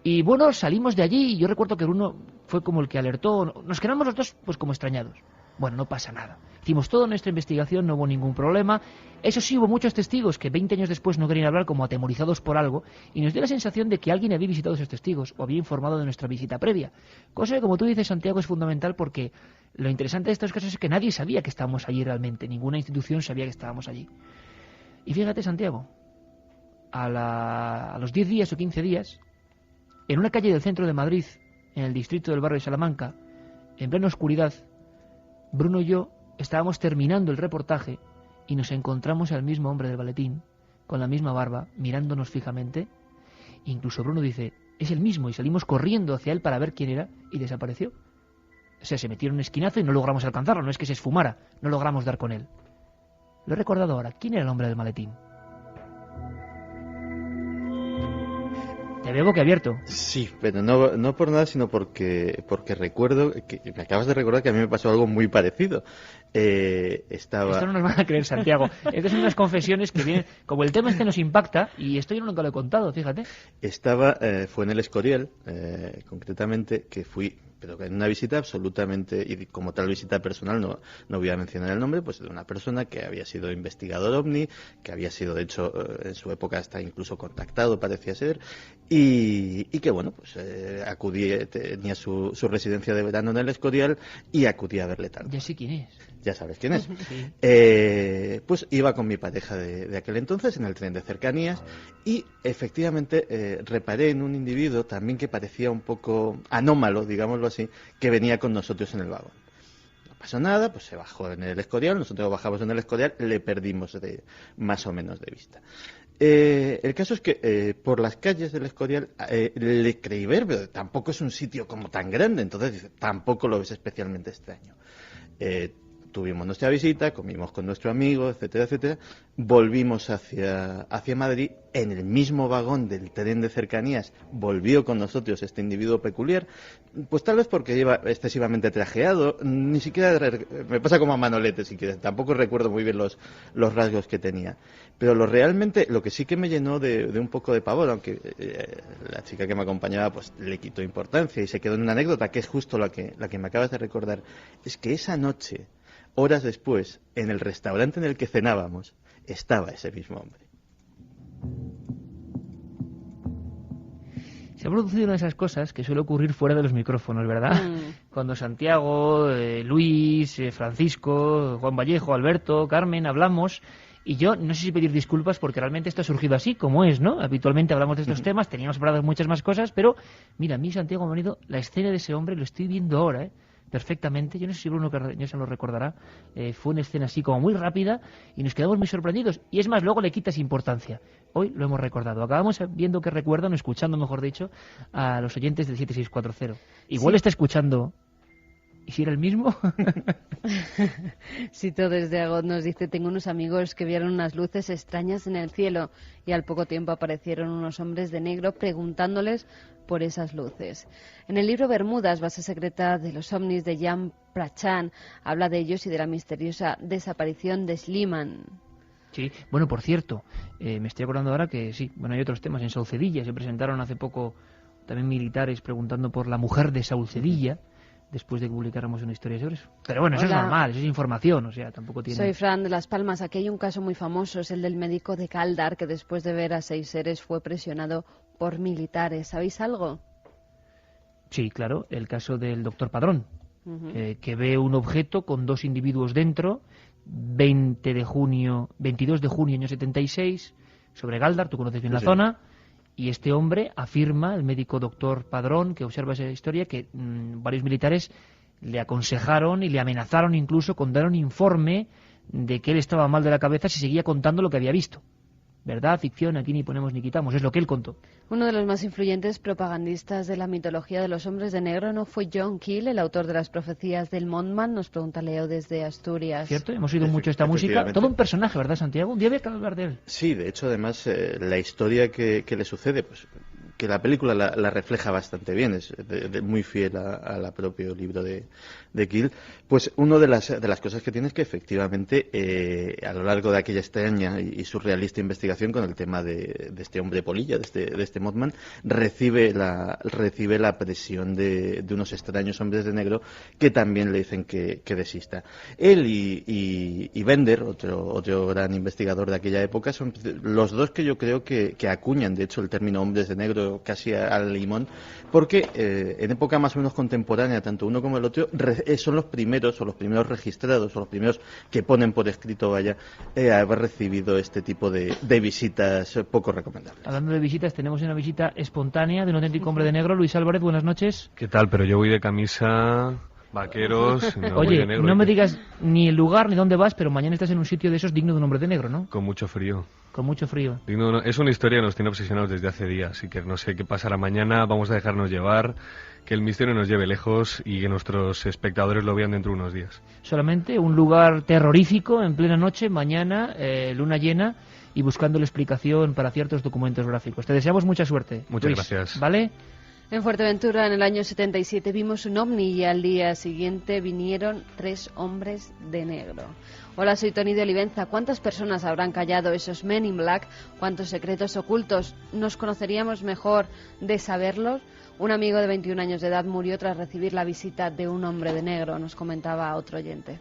Speaker 3: Y bueno, salimos de allí, y yo recuerdo que Bruno fue como el que alertó. Nos quedamos los dos pues como extrañados. Bueno, no pasa nada. Hicimos toda nuestra investigación, no hubo ningún problema. Eso sí, hubo muchos testigos que 20 años después no querían hablar, como atemorizados por algo, y nos dio la sensación de que alguien había visitado a esos testigos o había informado de nuestra visita previa. Cosa que, como tú dices, Santiago, es fundamental, porque lo interesante de estos casos es que nadie sabía que estábamos allí realmente. Ninguna institución sabía que estábamos allí. Y fíjate, Santiago, a los 10 días o 15 días, en una calle del centro de Madrid, en el distrito del barrio de Salamanca, en plena oscuridad, Bruno y yo estábamos terminando el reportaje y nos encontramos al mismo hombre del maletín con la misma barba, mirándonos fijamente. Incluso Bruno dice, es el mismo, y salimos corriendo hacia él para ver quién era, y desapareció. O sea, se metió en un esquinazo y no logramos alcanzarlo, no es que se esfumara, no logramos dar con él. Lo he recordado ahora, ¿quién era el hombre del maletín? Te veo boquiabierto.
Speaker 7: Sí, pero no por nada, sino porque recuerdo, que me acabas de recordar que a mí me pasó algo muy parecido. Esto
Speaker 3: no nos van a creer, Santiago. Estas son unas confesiones que vienen, como el tema este nos impacta, y esto yo nunca lo he contado, fíjate.
Speaker 7: Fue en el Escorial, concretamente, que fui, pero en una visita absolutamente, y como tal visita personal, no voy a mencionar el nombre, pues de una persona que había sido investigador OVNI, que había sido, de hecho, en su época hasta incluso contactado, parecía ser, y que, bueno, pues acudí, tenía su residencia de verano en el Escorial, y acudí a verle tal.
Speaker 3: Ya sé quién es.
Speaker 7: Ya sabes quién es.
Speaker 3: Sí.
Speaker 7: Pues iba con mi pareja de aquel entonces en el tren de cercanías y efectivamente reparé en un individuo también que parecía un poco anómalo, digámoslo así, que venía con nosotros en el vagón. No pasó nada, pues se bajó en el Escorial, nosotros bajamos en el Escorial, le perdimos más o menos de vista. El caso es que por las calles del Escorial le creí ver, pero tampoco es un sitio como tan grande, entonces tampoco lo ves especialmente extraño. Tuvimos nuestra visita, comimos con nuestro amigo, etcétera, etcétera. Volvimos hacia Madrid. En el mismo vagón del tren de cercanías volvió con nosotros este individuo peculiar. Pues tal vez porque iba excesivamente trajeado. Ni siquiera me pasa como a Manolete, si quieres. Tampoco recuerdo muy bien los rasgos que tenía. Pero lo que sí que me llenó de un poco de pavor, aunque la chica que me acompañaba pues le quitó importancia y se quedó en una anécdota, que es justo la que me acabas de recordar, es que esa noche, horas después, en el restaurante en el que cenábamos, estaba ese mismo hombre.
Speaker 3: Se ha producido una de esas cosas que suele ocurrir fuera de los micrófonos, ¿verdad? Cuando Santiago, Luis, Francisco, Juan Vallejo, Alberto, Carmen, hablamos, y yo no sé si pedir disculpas porque realmente esto ha surgido así, como es, ¿no? Habitualmente hablamos de estos temas, teníamos preparadas muchas más cosas, pero mira, a mí, Santiago, me ha venido la escena de ese hombre, lo estoy viendo ahora, perfectamente. Yo no sé si Bruno Cardeñosa lo recordará. Fue una escena así como muy rápida y nos quedamos muy sorprendidos. Y es más, luego le quitas importancia. Hoy lo hemos recordado. Acabamos viendo que recuerdan, o escuchando, mejor dicho, a los oyentes del 7640. Igual está escuchando. ¿Y si era el mismo?
Speaker 6: Sito desde Agot nos dice: tengo unos amigos que vieron unas luces extrañas en el cielo y al poco tiempo aparecieron unos hombres de negro preguntándoles por esas luces. En el libro Bermudas, base secreta de los ovnis de Jan Prachán, habla de ellos y de la misteriosa desaparición de Schliemann.
Speaker 3: Sí, bueno, por cierto, me estoy acordando ahora que sí, bueno, hay otros temas. En Saucedilla se presentaron hace poco también militares preguntando por la mujer de Saucedilla, después de que publicáramos una historia sobre eso. Pero bueno, eso es normal, eso es información, o sea, tampoco tiene...
Speaker 6: Soy Fran de Las Palmas. Aquí hay un caso muy famoso, es el del médico de Caldar, que después de ver a 6 seres fue presionado por militares. ¿Sabéis algo?
Speaker 3: Sí, claro, el caso del doctor Padrón, que ve un objeto con 2 individuos dentro, 22 de junio año 76, sobre Galdar, tú conoces bien la zona, y este hombre afirma, el médico doctor Padrón, que observa esa historia, que varios militares le aconsejaron y le amenazaron incluso con dar un informe de que él estaba mal de la cabeza si seguía contando lo que había visto. ¿Verdad? Ficción, aquí ni ponemos ni quitamos, es lo que él contó.
Speaker 6: Uno de los más influyentes propagandistas de la mitología de los hombres de negro no fue John Keel, el autor de las profecías del Mothman, nos pregunta Leo desde Asturias.
Speaker 3: ¿Cierto? Hemos oído mucho esta música. Todo un personaje, ¿verdad, Santiago? Un día había que hablar de él.
Speaker 7: Sí, de hecho, además, la historia que le sucede, pues que la película la refleja bastante bien, es muy fiel al propio libro de Keel. Pues una de las cosas que tiene es que efectivamente a lo largo de aquella extraña y surrealista investigación con el tema de este hombre polilla, de este Mothman, recibe la presión de unos extraños hombres de negro que también le dicen que desista. Él y Bender, otro gran investigador de aquella época, son los dos que yo creo que acuñan, de hecho, el término hombres de negro casi al limón, porque en época más o menos contemporánea, tanto uno como el otro son los primeros registrados, o los primeros que ponen por escrito, haber recibido este tipo de visitas poco recomendables.
Speaker 3: Hablando de visitas, tenemos una visita espontánea de un auténtico hombre de negro. Luis Álvarez, buenas noches.
Speaker 15: ¿Qué tal? Pero yo voy de camisa Vaqueros, no voy
Speaker 3: Oye,
Speaker 15: de negro.
Speaker 3: no me digas ni el lugar ni dónde vas, pero mañana estás en un sitio de esos digno de un hombre de negro, ¿no?
Speaker 15: Con mucho frío.
Speaker 3: Con mucho frío.
Speaker 15: Es una historia que nos tiene obsesionados desde hace días, así que no sé qué pasará mañana, vamos a dejarnos llevar, que el misterio nos lleve lejos y que nuestros espectadores lo vean dentro de unos días.
Speaker 3: Solamente un lugar terrorífico en plena noche, mañana, luna llena, y buscando la explicación para ciertos documentos gráficos. Te deseamos mucha suerte.
Speaker 15: Muchas
Speaker 3: Luis,
Speaker 15: gracias.
Speaker 3: ¿Vale?
Speaker 6: En Fuerteventura, en el año 77, vimos un ovni y al día siguiente vinieron 3 hombres de negro. Hola, soy Tony de Olivenza. ¿Cuántas personas habrán callado esos Men in Black? ¿Cuántos secretos ocultos? ¿Nos conoceríamos mejor de saberlos? Un amigo de 21 años de edad murió tras recibir la visita de un hombre de negro, nos comentaba otro oyente.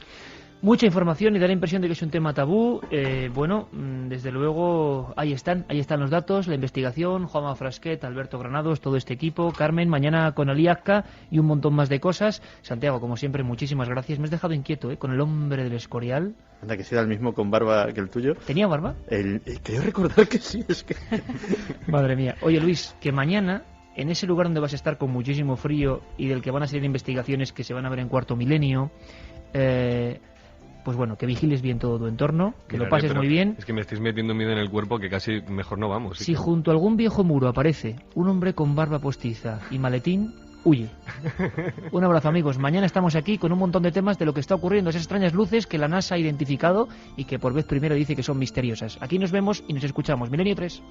Speaker 3: Mucha información y da la impresión de que es un tema tabú. Desde luego, ahí están los datos, la investigación, Juanma Frasquet, Alberto Granados, todo este equipo, Carmen, mañana con Aliazca y un montón más de cosas. Santiago, como siempre, muchísimas gracias. Me has dejado inquieto, con el hombre del Escorial.
Speaker 7: Anda, que sea el mismo con barba que el tuyo.
Speaker 3: ¿Tenía barba?
Speaker 7: Creo recordar que sí, es que...
Speaker 3: Madre mía. Oye, Luis, que mañana, en ese lugar donde vas a estar con muchísimo frío y del que van a salir investigaciones que se van a ver en Cuarto Milenio, pues bueno, que vigiles bien todo tu entorno, que lo pases muy bien.
Speaker 15: Es que me estáis metiendo miedo en el cuerpo que casi mejor no vamos.
Speaker 3: Si junto a algún viejo muro aparece un hombre con barba postiza y maletín, huye. Un abrazo, amigos. Mañana estamos aquí con un montón de temas de lo que está ocurriendo, esas extrañas luces que la NASA ha identificado y que por vez primera dice que son misteriosas. Aquí nos vemos y nos escuchamos. Milenio 3.